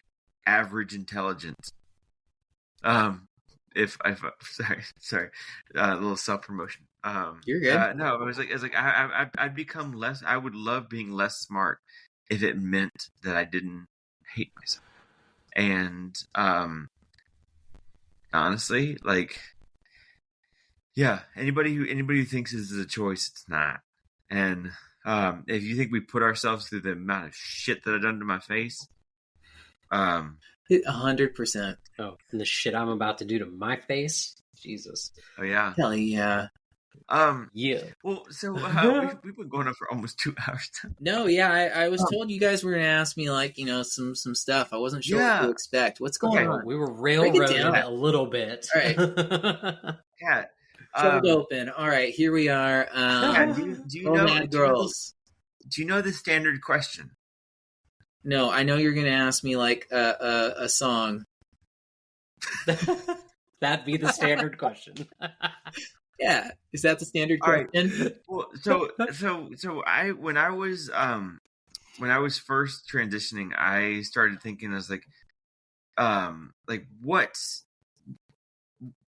average intelligence. If sorry, a little self promotion. You're good. No, I was like I'd become less. I would love being less smart if it meant that I didn't hate myself. And honestly, like, yeah, anybody who thinks this is a choice, it's not. And if you think we put ourselves through the amount of shit that I've done to my face, 100%. Oh, and the shit I'm about to do to my face, Jesus. Oh yeah. Hell yeah. Yeah. Well, so we've been going on for almost 2 hours. No, yeah, I was told you guys were going to ask me like some stuff. I wasn't sure what to expect. What's going on? We were railroaded a little bit. All right. Yeah. Cold open. All right, here we are. Do you know girls? Do you know the standard question? No, I know you're going to ask me like a song. That'd be the standard question. Yeah, is that the standard question? Right. Well, so I when I was first transitioning, I started thinking, I was like what's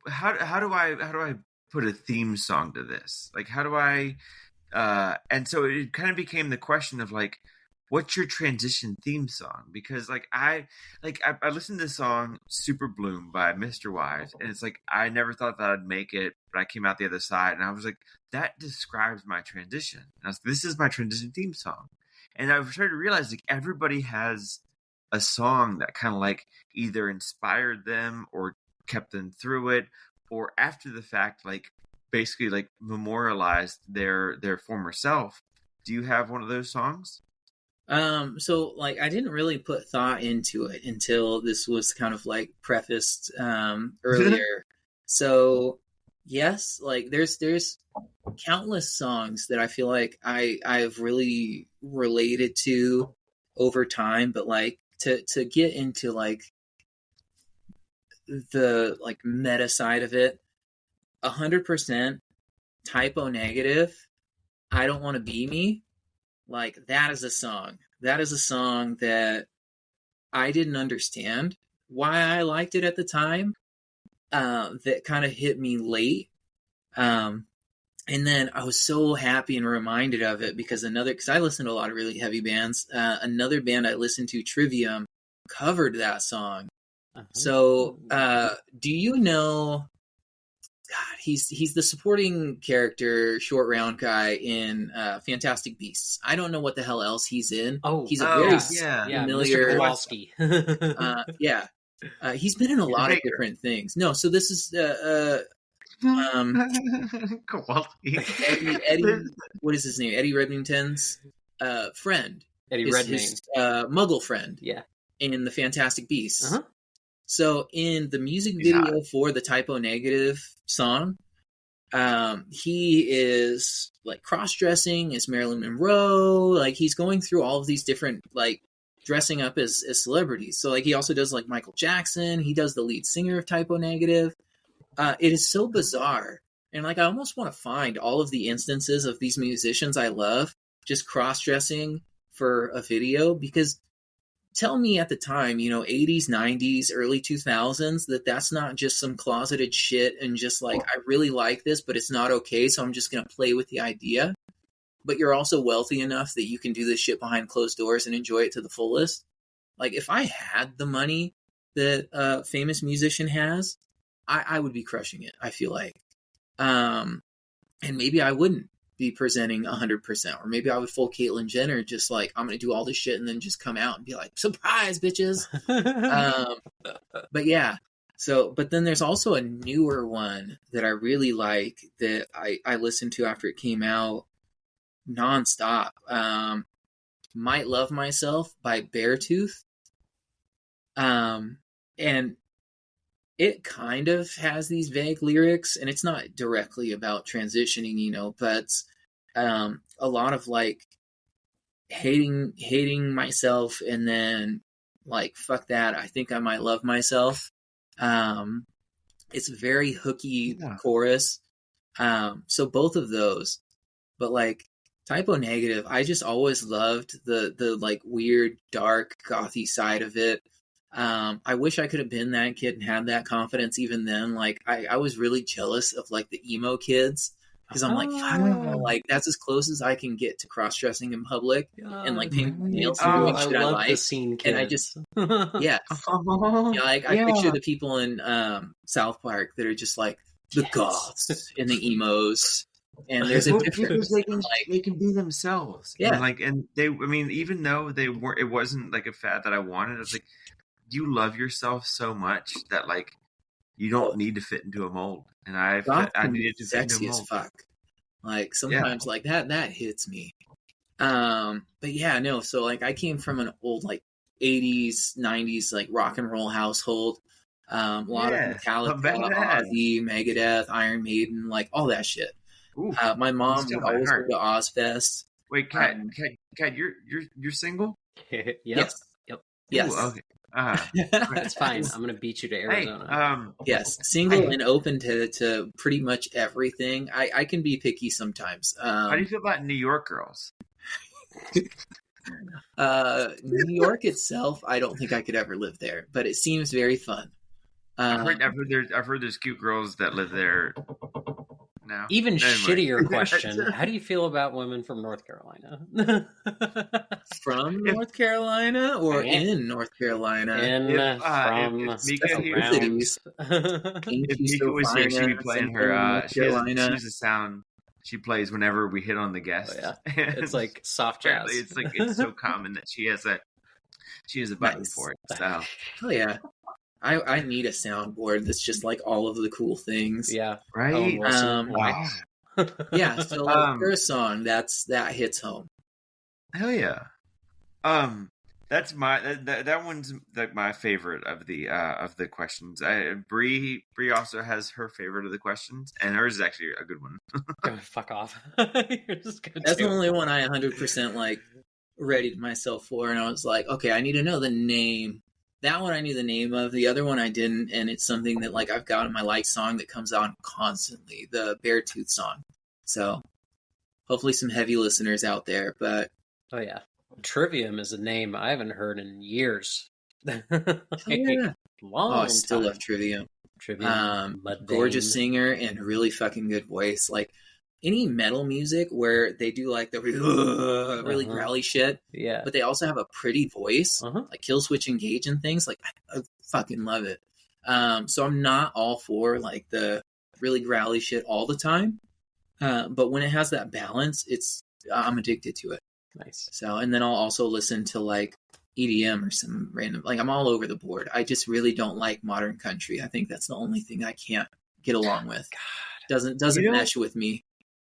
how do I put a theme song to this? Like, how do I and so it kind of became the question of like, what's your transition theme song? Because like I listened to the song Super Bloom by Mr. Wise, and it's like I never thought that I'd make it, but I came out the other side, and I was like, that describes my transition. And I was, this is my transition theme song. And I've started to realize like everybody has a song that kind of like either inspired them or kept them through it, or after the fact, like basically like memorialized their former self. Do you have one of those songs? So like I didn't really put thought into it until this was kind of like prefaced earlier. So yes, like there's countless songs that I feel like I've really related to over time, but like to get into like the like meta side of it, 100% Typo Negative, I Don't Want to Be Me. Like that is a song. That is a song that I didn't understand why I liked it at the time. That kind of hit me late. And then I was so happy and reminded of it because I listened to a lot of really heavy bands. Another band I listened to, Trivium, covered that song. Uh-huh. So, do you know? God, he's the supporting character, short round guy in Fantastic Beasts. I don't know what the hell else he's in. He's a very familiar. Mr. Kowalski. Yeah, he's been in a lot of different things. No, so this is Kowalski. Eddie, what is his name? Eddie Redmayne's friend. Eddie Redmayne, his Muggle friend. Yeah, in the Fantastic Beasts. Uh-huh. So in the music video for the Typo Negative song, he is like cross-dressing as Marilyn Monroe. Like he's going through all of these different like dressing up as celebrities. So like he also does like Michael Jackson. He does the lead singer of Typo Negative. It is so bizarre. And like I almost want to find all of the instances of these musicians I love just cross-dressing for a video, because tell me at the time, 80s, 90s, early 2000s, that's not just some closeted shit and just like, I really like this, but it's not okay, so I'm just going to play with the idea. But you're also wealthy enough that you can do this shit behind closed doors and enjoy it to the fullest. Like, if I had the money that a famous musician has, I would be crushing it, I feel like. And maybe I wouldn't be presenting 100%, or maybe I would full Caitlyn Jenner, just like, I'm gonna do all this shit and then just come out and be like, surprise bitches. But yeah, but then there's also a newer one that I really like that I listened to after it came out nonstop. Might Love Myself by Beartooth. And it kind of has these vague lyrics, and it's not directly about transitioning, but a lot of like hating myself, and then like, fuck that, I think I might love myself. It's a very hooky chorus. So both of those, but like Typo Negative, I just always loved the like weird, dark, gothy side of it. I wish I could have been that kid and had that confidence even then. Like I was really jealous of like the emo kids, because I'm like, fuck, like that's as close as I can get to cross-dressing in public and like painting nails and doing shit I like. The scene kids. And I just, like I picture the people in South Park that are just like the goths and the emos. And there's a difference. They can be themselves. Yeah. And they, I mean, even though they weren't, it wasn't like a fad that I wanted. I was like, you love yourself so much that like you don't need to fit into a mold. And I needed to fit into a mold. As fuck. Like sometimes like that hits me. But yeah, no. So like I came from an old like 80s, 90s like rock and roll household. A lot of Metallica, Ozzy, Megadeth, Iron Maiden, like all that shit. My mom would always go to Ozfest. Wait, Kat, you're single? Yes. Yep. Yes. Ooh, okay. That's fine. I'm gonna beat you to Arizona. Yes, single and open to pretty much everything. I can be picky sometimes. How do you feel about New York girls? New York itself, I don't think I could ever live there, but it seems very fun. I've heard there's cute girls that live there now. Even shittier question: how do you feel about women from North Carolina? From North Carolina or in North Carolina? If Mika was here, she'd be playing her. She has a sound she plays whenever we hit on the guest. Oh, yeah. It's like soft jazz. It's so common that she has a button for it. So. Oh yeah. I need a soundboard that's just like all of the cool things. Yeah. Right. Wow. Yeah. So like, for a song that hits home. Hell yeah. That's that one's like my favorite of the questions. Bree also has her favorite of the questions, and hers is actually a good one. Go fuck off. You're just gonna That's do the it. only one I 100% like readied myself for, and I was like, okay, I need to know the name. That one I knew the name of. The other one I didn't, and it's something that like I've got in my like song that comes on constantly, the Beartooth song. So hopefully some heavy listeners out there, but Oh yeah, Trivium is a name I haven't heard in years. Like, yeah. long I still time. love Trivium. Trivium, Gorgeous singer and really fucking good voice. Like any metal music where they do like the really growly shit, Yeah, but they also have a pretty voice, Uh-huh. like Killswitch Engage and things. Like I fucking love it. So I'm not all for like the really growly shit all the time, but when it has that balance, I'm addicted to it. nice. So, and then I'll also listen to like EDM or some random, like I'm all over the board. I just really don't like modern country. I think that's the only thing I can't get along with. God, Doesn't mesh with me.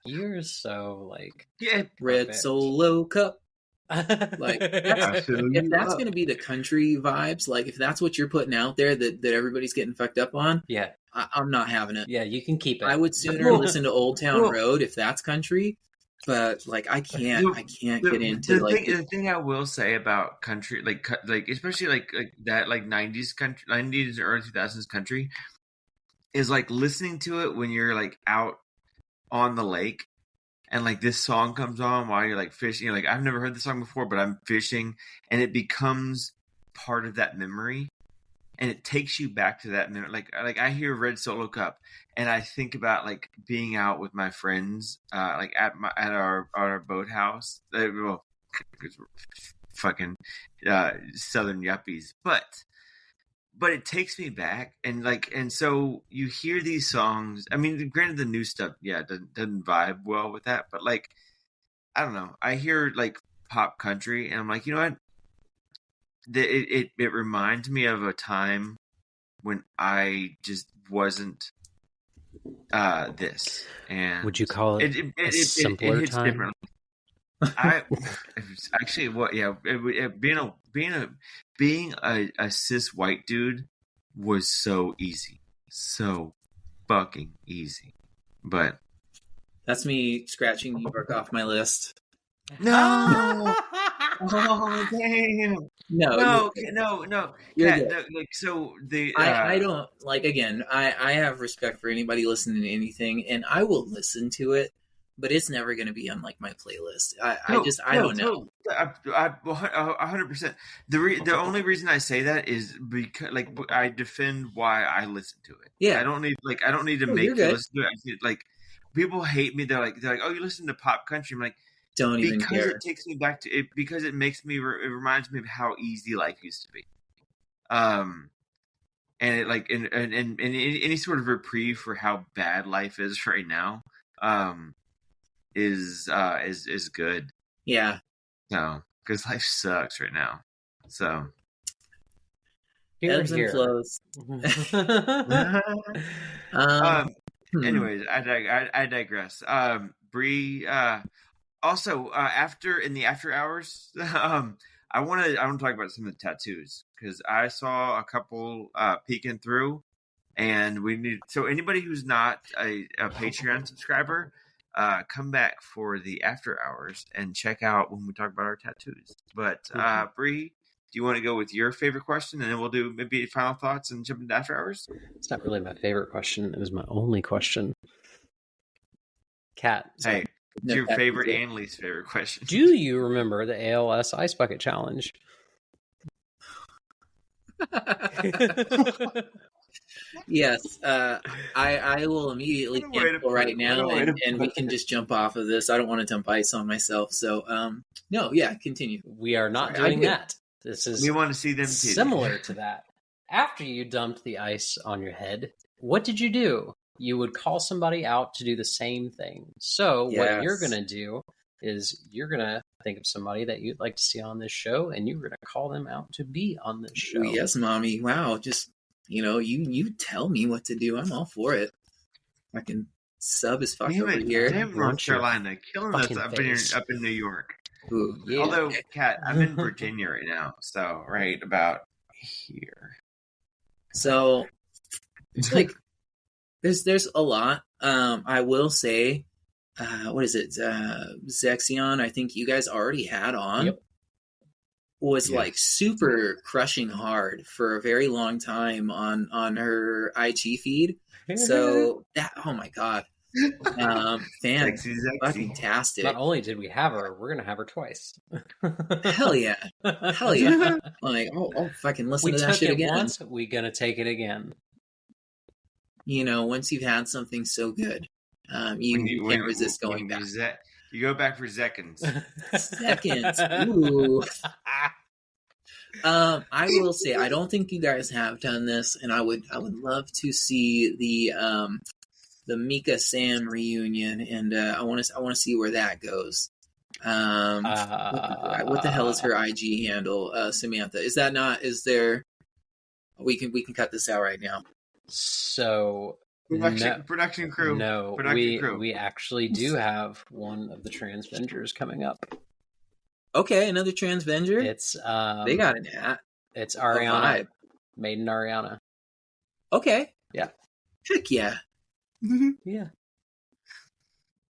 you're so like Yeah, Red perfect. Solo Cup. Like If that's going to be the country vibes, like if that's what you're putting out there that everybody's getting fucked up on, yeah, I'm not having it. yeah, you can keep it. I would sooner listen to Old Town Well- Road if that's country, but like I can't get into the thing I will say about country, like especially like that like 90s country, 90s or early 2000s country, is like listening to it when you're like out on the lake, and like this song comes on while you're like fishing. You're like, I've never heard this song before, but I'm fishing, and it becomes part of that memory, and it takes you back to that memory. Like I hear Red Solo Cup, and I think about like being out with my friends, like at our boathouse. Well, fucking southern yuppies, but it takes me back, and so you hear these songs. I mean, granted, the new stuff, yeah, doesn't vibe well with that, but like, I don't know. I hear like pop country, and I'm like, you know what? It reminds me of a time when I just wasn't this. And Would you call it a simpler hits time? differently. Actually, what? Yeah, being a cis white dude was so easy, so fucking easy. But that's me scratching New York off my list. no, oh damn, no. You're Yeah, good. like so the I don't like. Again, I have respect for anybody listening to anything, and I will listen to it, but it's never going to be on like my playlist. I don't know. 100%. The only reason I say that is because like I defend why I listen to it. Yeah, I don't need to make you listen to it. I feel like people hate me. They're like, oh, you listen to pop country. I'm like, don't even care. Because it takes me back to it. Because it makes me. It reminds me of how easy life used to be. And it like and any sort of reprieve for how bad life is right now. Is good. Yeah. No, because life sucks right now. So ebbs and flows. Anyways, I digress. Bree. Also, in the after hours, I want to talk about some of the tattoos because I saw a couple peeking through, and we need. So anybody who's not a Patreon subscriber, come back for the after hours and check out when we talk about our tattoos. But Bree, do you want to go with your favorite question, and then we'll do maybe final thoughts and jump into after hours? It's not really my favorite question. It was my only question. Kat. Hey, it's your favorite and least favorite question. Do you remember the ALS Ice Bucket Challenge? Yes, I will immediately cancel right now, and we can just jump off of this. I don't want to dump ice on myself, so no, yeah, continue. We are not doing that. This is we want to see them similar to that. After you dumped the ice on your head, what did you do? You would call somebody out to do the same thing. So what you're going to do is you're going to think of somebody that you'd like to see on this show, and you're going to call them out to be on this show. Yes, Mommy. Wow, just you tell me what to do. I'm all for it. I can sub as fuck over here. Damn, North Carolina, killing us up in New York. Ooh, yeah. Although, Kat, I'm in Virginia right now, so right about here. So like there's a lot. I will say, what is it? Zexion, I think you guys already had on. Yep. Was like super crushing hard for a very long time on her IG feed. So that, oh my god, fantastic. Not only did we have her, we're gonna have her twice. Hell yeah. Like, oh, if I can listen to that shit again. Once, we gonna take it again. You know, once you've had something so good, you can't resist going back. You go back for seconds. Seconds. Ooh. I will say, I don't think you guys have done this, and I would love to see the Mika Sam reunion, and I want to see where that goes. What the hell is her IG handle, Samantha? Is that not? Is there? We can cut this out right now. So production crew. No, we actually do have one of the Transvengers coming up. Okay, another Transvenger. It's they got an hat. It's Ariana, Maiden Ariana. Okay. Yeah. Heck yeah. Yeah.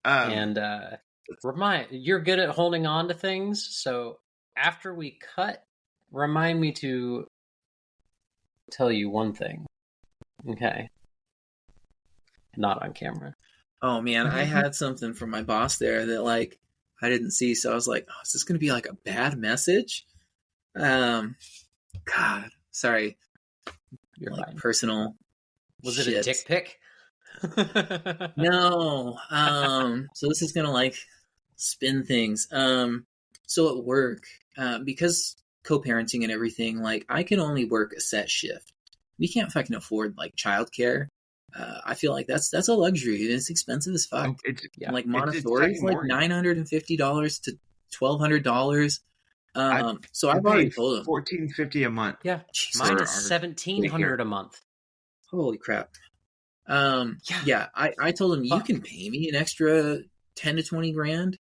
And you're good at holding on to things, so after we cut, remind me to tell you one thing. Okay. Not on camera. Oh man, I had something from my boss there that like I didn't see, so I was like, oh, is this gonna be like a bad message? God, sorry. You're like fine. Personal. Was it a dick pic? No. So this is gonna like spin things. So at work, because co-parenting and everything, like I can only work a set shift. We can't fucking afford like childcare. I feel like that's a luxury. It's expensive as fuck. Like Montessori is like $950 to $1,200. So I've already told them $1,450 a month. Yeah, mine is $1,700 a month. Holy crap! Yeah. I told him you can pay me an extra 10 to 20 grand,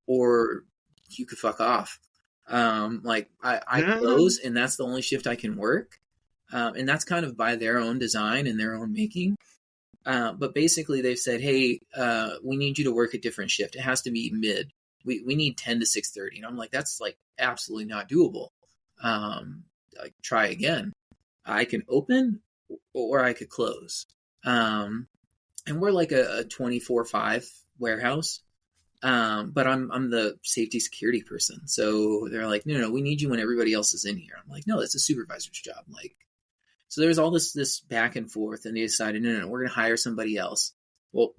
or you could fuck off. Like I close, and that's the only shift I can work. And that's kind of by their own design and their own making. But basically they've said, hey, we need you to work a different shift. It has to be mid. We need 10 to 6:30. And I'm like, that's like absolutely not doable. Like, try again. I can open or I could close. And we're like a 24/5 warehouse. But I'm the safety security person. So they're like, no, we need you when everybody else is in here. I'm like, no, that's a supervisor's job. Like, so there's all this back and forth, and they decided, no, we're going to hire somebody else. Well,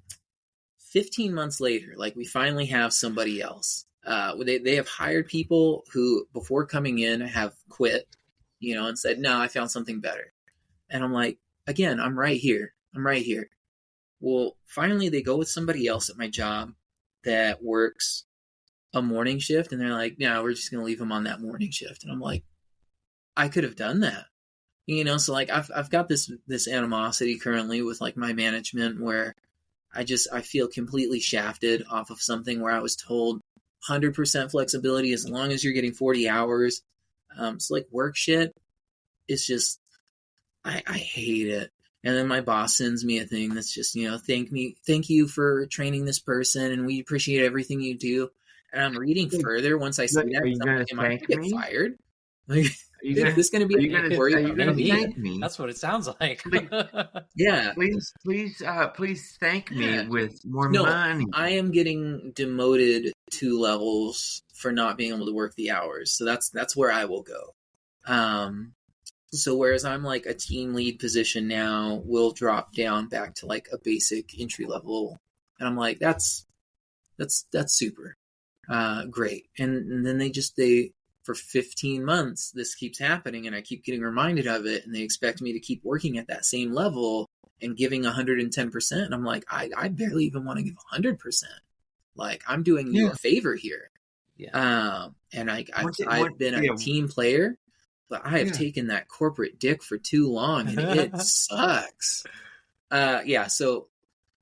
15 months later, like we finally have somebody else. They have hired people who before coming in have quit, and said, no, I found something better. And I'm like, again, I'm right here. Well, finally they go with somebody else at my job that works a morning shift, and they're like, no, we're just going to leave him on that morning shift. And I'm like, I could have done that. So like I've got this animosity currently with like my management where I feel completely shafted off of something where I was told 100% flexibility as long as you're getting 40 hours. So like work shit, it's just, I hate it. And then my boss sends me a thing that's just, thank you for training this person, and we appreciate everything you do. And I'm reading further once I see that. Am I going to get fired? Like, is this going to be thank me? That's what it sounds like. Yeah. Please thank me with more money. I am getting demoted 2 levels for not being able to work the hours. So that's where I will go. So whereas I'm like a team lead position now, we'll drop down back to like a basic entry level. And I'm like, that's super great. And then they for 15 months, this keeps happening, and I keep getting reminded of it, and they expect me to keep working at that same level and giving 110%. And I'm like, I barely even want to give 100%. Like, I'm doing you a favor here. Yeah. And I've been a team player, but I have taken that corporate dick for too long, and it sucks. So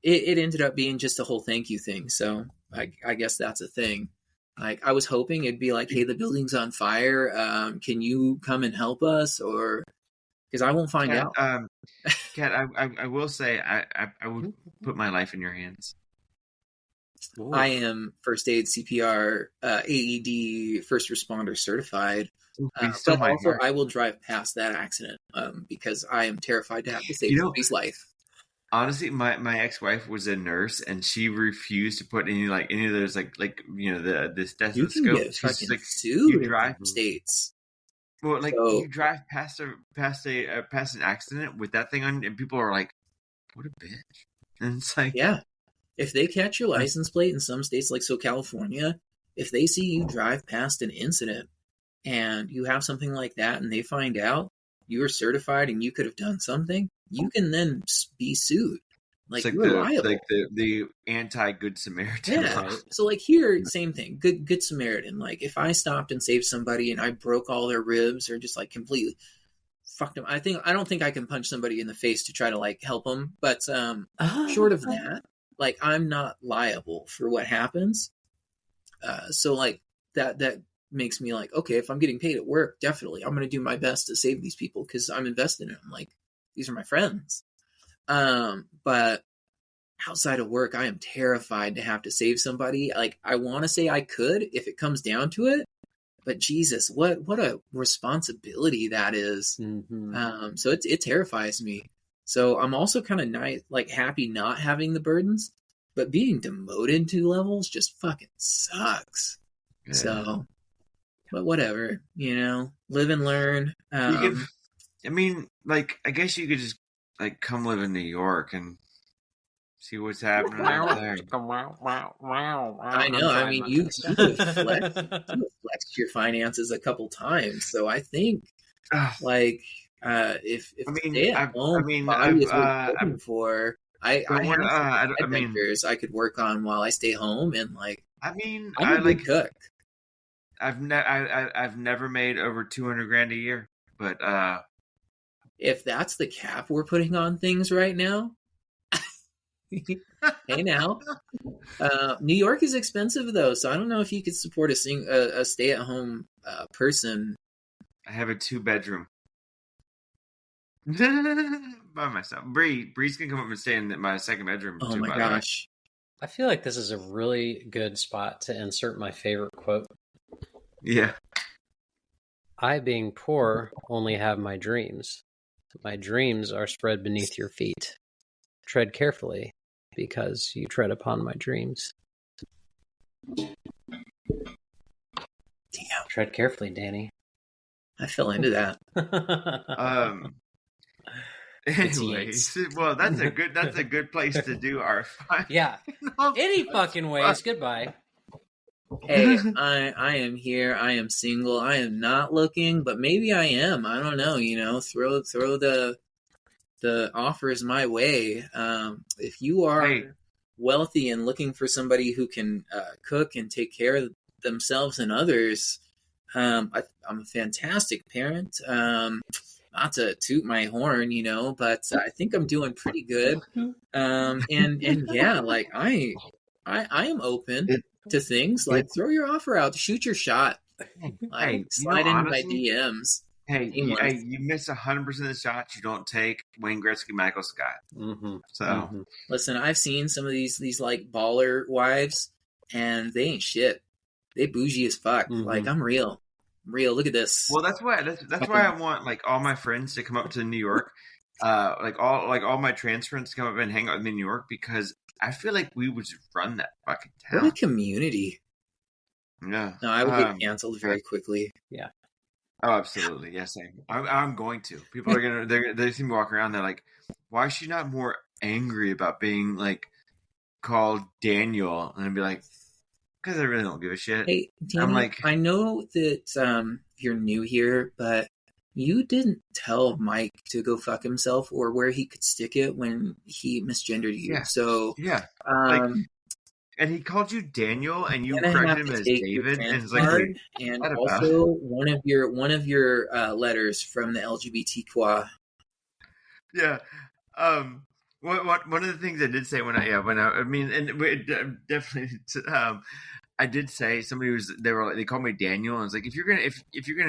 it ended up being just a whole thank you thing. So I guess that's a thing. Like, I was hoping it'd be like, hey, the building's on fire. Can you come and help us? Or because I won't find out. Kat, I will say I would put my life in your hands. Ooh. I am first aid, CPR, AED, first responder certified. But also, I will drive past that accident because I am terrified to have to save somebody's life. Honestly, my ex-wife was a nurse, and she refused to put any of those the stethoscope. You can get fucking sued in some states. Well, like you drive past an accident with that thing on, and people are like, "What a bitch!" And it's like, yeah, if they catch your license plate in some states, like California, if they see you drive past an incident and you have something like that, and they find out you were certified and you could have done something, you can then be sued. Like, you're liable. Like the anti-Good Samaritan. Yeah. Right? So like here, same thing. Good Samaritan. Like, if I stopped and saved somebody and I broke all their ribs or just like completely fucked them, I don't think I can punch somebody in the face to try to like help them. But short of that, like, I'm not liable for what happens. So like that makes me like, okay, if I'm getting paid at work, definitely I'm going to do my best to save these people because I'm invested in them. Like, these are my friends. But outside of work, I am terrified to have to save somebody. Like, I want to say I could if it comes down to it, but Jesus, what a responsibility that is. Mm-hmm. So it terrifies me. So I'm also kind of happy not having the burdens, but being demoted 2 levels just fucking sucks. Yeah. So, but whatever, live and learn. I guess you could just like come live in New York and see what's happening there. I know. I mean, you have flexed your finances a couple times, so I think if stay at home body is what you're looking for, I have adventures I could work on while I stay home, and like, I'm a good cook. I've never made over $200,000 a year, but if that's the cap we're putting on things right now, hey now, New York is expensive though, so I don't know if you could support a stay-at-home person. I have a 2-bedroom by myself. Bree's can come up and stay in my 2nd bedroom. Oh my gosh! I feel like this is a really good spot to insert my favorite quote. Yeah. I, being poor, only have my dreams. My dreams are spread beneath your feet. Tread carefully, because you tread upon my dreams. Damn. Tread carefully, Danny. I fell into that. Anyways, well, that's a good place to do our final. Yeah. Any fucking ways. Goodbye. Hey, I am here. I am single. I am not looking, but maybe I am. I don't know. Throw the offers my way. If you are wealthy and looking for somebody who can cook and take care of themselves and others, I'm a fantastic parent. Not to toot my horn, but I think I'm doing pretty good. And yeah, like I am open to things. Like, throw your offer out, shoot your shot. Like, slide in my DMs. Hey, you miss 100% of the shots you don't take. Wayne Gretzky, Michael Scott. Mm-hmm. So listen, I've seen some of these like baller wives, and they ain't shit. They bougie as fuck. Mm-hmm. Like, I'm real. Look at this. Well, that's why I want like all my friends to come up to New York, like all my trans friends to come up and hang out with me in New York, because I feel like we would just run that fucking town. What a community! Yeah. No, I would get canceled very quickly. Yeah. Oh, absolutely. Yes, I'm going to. People are they see me walk around. They're like, "Why is she not more angry about being like called Daniel?" And I'd be like, because I really don't give a shit. Hey, Danny, I'm like, I know that you're new here, but you didn't tell Mike to go fuck himself or where he could stick it when he misgendered you. Yeah. So yeah, and he called you Daniel, and you corrected him as David, and it's like, and also one of your letters from the LGBTQ. Yeah. One of the things I did say when I mean, and definitely I did say they called me Daniel, and I was like, if you're gonna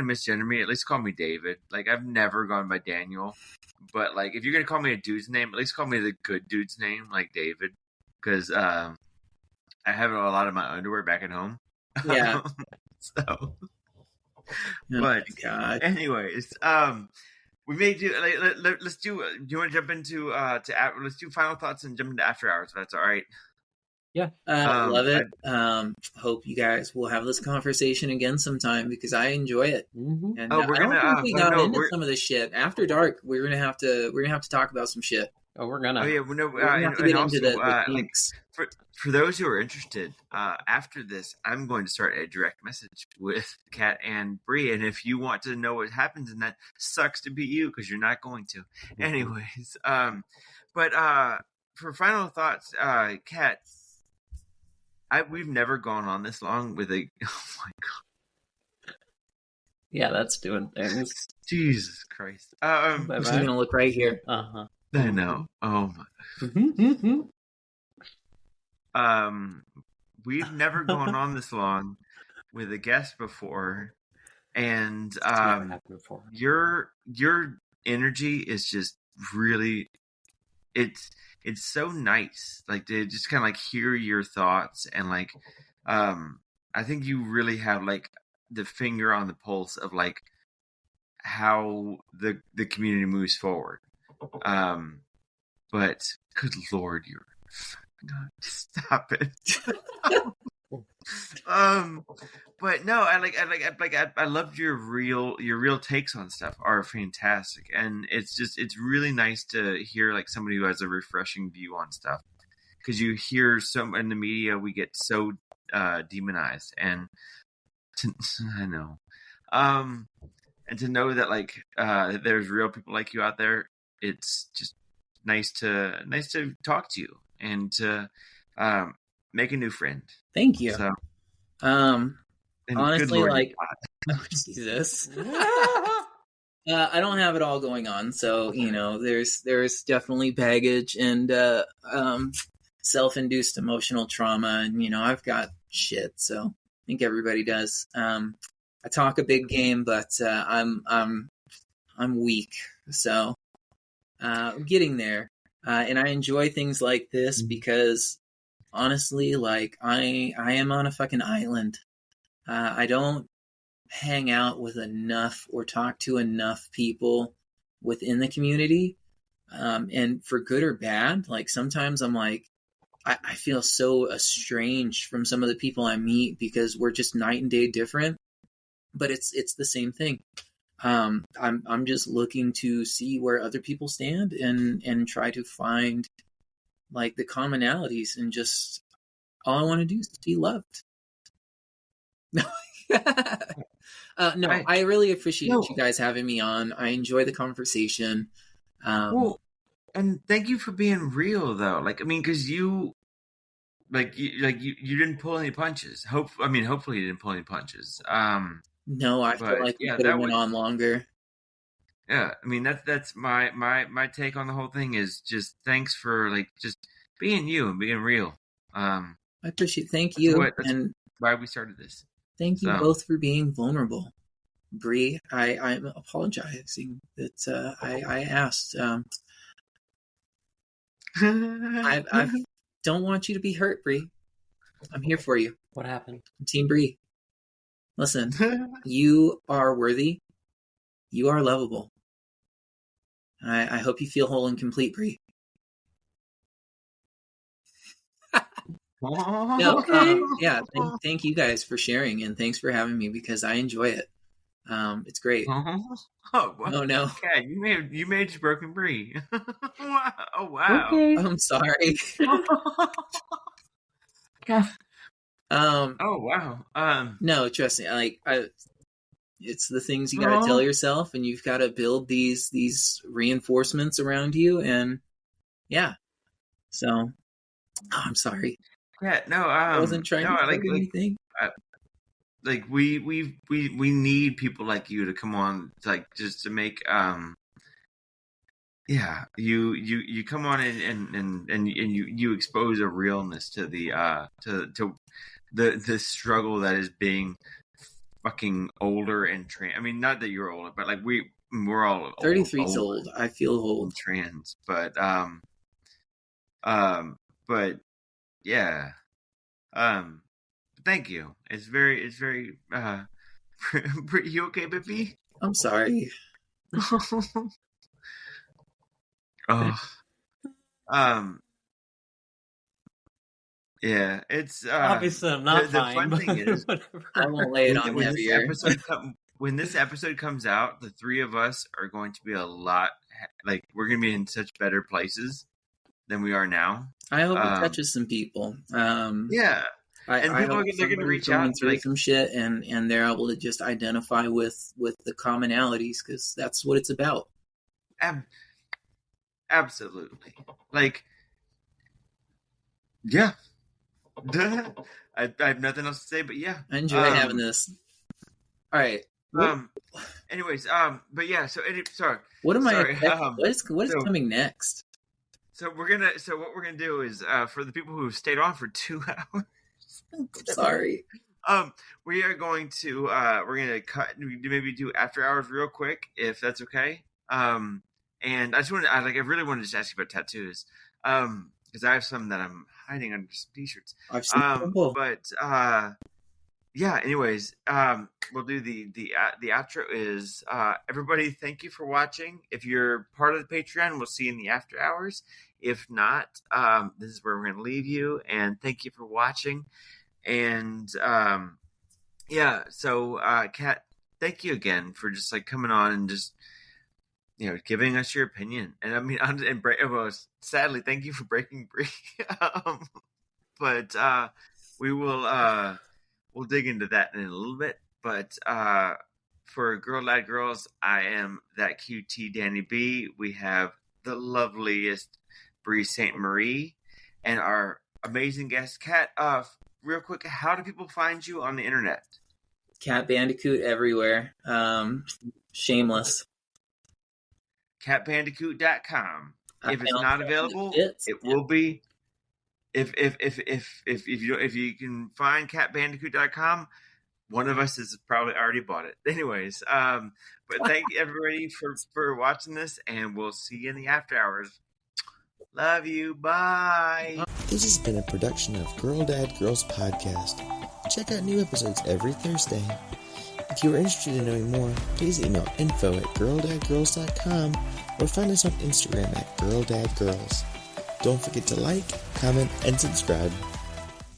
misgender me, at least call me David. Like I've never gone by Daniel, but like if you're gonna call me a dude's name, at least call me the good dude's name, like David, because I have a lot of my underwear back at home. Yeah. So, Oh but my God. anyways, we may do. Let's do. Do you want to jump into let's do final thoughts and jump into after hours? If that's all right. Yeah. Love it. Hope you guys will have this conversation again sometime because I enjoy it. Mm-hmm. And I don't think we got into some of this shit. After dark, we're gonna have to talk about some shit. Oh, we're gonna. Oh yeah, we're gonna have to get into the links. For those who are interested, after this, I'm going to start a direct message with Kat and Bree, and if you want to know what happens in that, sucks to be you because you're not going to. Anyways, but for final thoughts, Kat, we've never gone on this long with a. Oh my God. Yeah, that's doing things. Jesus Christ. I'm just gonna look right here. I know. Oh my. We've never gone on this long with a guest before, and your energy is just really it's so nice, like to just kind of like hear your thoughts, and like I think you really have like the finger on the pulse of like how the community moves forward. But good Lord, you're God, stop it. But no, I loved your real takes on stuff are fantastic, and it's really nice to hear like somebody who has a refreshing view on stuff, because you hear so in the media we get so demonized, and I know, and to know that like there's real people like you out there, it's just nice to talk to you and to make a new friend. Thank you. So, honestly, like, oh, Jesus. I don't have it all going on, so you know, there's definitely baggage and self-induced emotional trauma, and you know, I've got shit. So I think everybody does. I talk a big game, but I'm weak. So I'm getting there, and I enjoy things like this because honestly, like I am on a fucking island. I don't hang out with enough or talk to enough people within the community, and for good or bad, like sometimes I'm like I feel so estranged from some of the people I meet because we're just night and day different, but it's the same thing. I'm just looking to see where other people stand and try to find like the commonalities, and just all I want to do is be loved. No, I really appreciate you guys having me on. I enjoy the conversation. Well, and thank you for being real, though. Like, I mean, because you didn't pull any punches. Hopefully you didn't pull any punches. No, I feel like we could have went on longer. Yeah, I mean that's my take on the whole thing is just thanks for like just being you and being real. I appreciate. Thank you, and why we started this. Thank you both for being vulnerable. Bree, I'm apologizing that I asked. I don't want you to be hurt, Bree. I'm here for you. What happened? I'm Team Bree. Listen, you are worthy. You are lovable. I hope you feel whole and complete, Bree. No, yeah, thank you guys for sharing, and thanks for having me because I enjoy it. It's great. Oh no! Yeah, you made just broken Bree. Oh wow! Okay. I'm sorry. Oh wow! No, trust me. Like it's the things you got to tell yourself, and you've got to build these reinforcements around you, and yeah. So, I'm sorry. Yeah, no, I wasn't trying to say anything. Like we need people like you to come on, like just to make yeah, you come on and you expose a realness to the to the struggle that is being fucking older and trans. I mean, not that you're older, but like we're all 33 is old. I feel old. Trans, but yeah. Thank you. It's very you okay, baby? I'm sorry. Oh. Yeah, it's obviously I'm not the fine. fun thing is, I won't lay it on heavier. When this episode comes out, the three of us are going to be a lot like we're going to be in such better places than we are now. I hope it touches some people. Yeah. And I people hope they're going to reach going out through like some shit, and they're able to just identify with the commonalities, because that's what it's about. Absolutely. Like, yeah. I have nothing else to say, but yeah. I enjoy having this. All right. Anyways, but yeah. So sorry. What am I? What is coming next? So what we're gonna do is for the people who stayed on for 2 hours. Sorry. We are going to we're gonna cut maybe do after hours real quick if that's okay. And I really wanted to just ask you about tattoos. Because I have some that I'm hiding under some t-shirts. I've seen them. But yeah. Anyways, we'll do the outro. Is everybody? Thank you for watching. If you're part of the Patreon, we'll see you in the after hours. If not, this is where we're going to leave you. And thank you for watching. And yeah. So, Kat, thank you again for just like coming on and just, you know, giving us your opinion. And I mean, sadly, thank you for breaking free. But we will we'll dig into that in a little bit. But for Girl Lad Girls, I am that QT Danny B. We have the loveliest Bree St. Marie and our amazing guest Kat. Real quick, how do people find you on the internet? Cat Bandicoot everywhere. Shameless. catbandicoot.com. If it's not available, it will be. If you can find catbandicoot.com, one of us has probably already bought it. Anyways, but thank everybody for watching this, and we'll see you in the after hours. Love you. Bye. This has been a production of Girl Dad Girls Podcast. Check out new episodes every Thursday. If you are interested in knowing more, please email info@girldadgirls.com or find us on Instagram @girldadgirls. Don't forget to like, comment, and subscribe.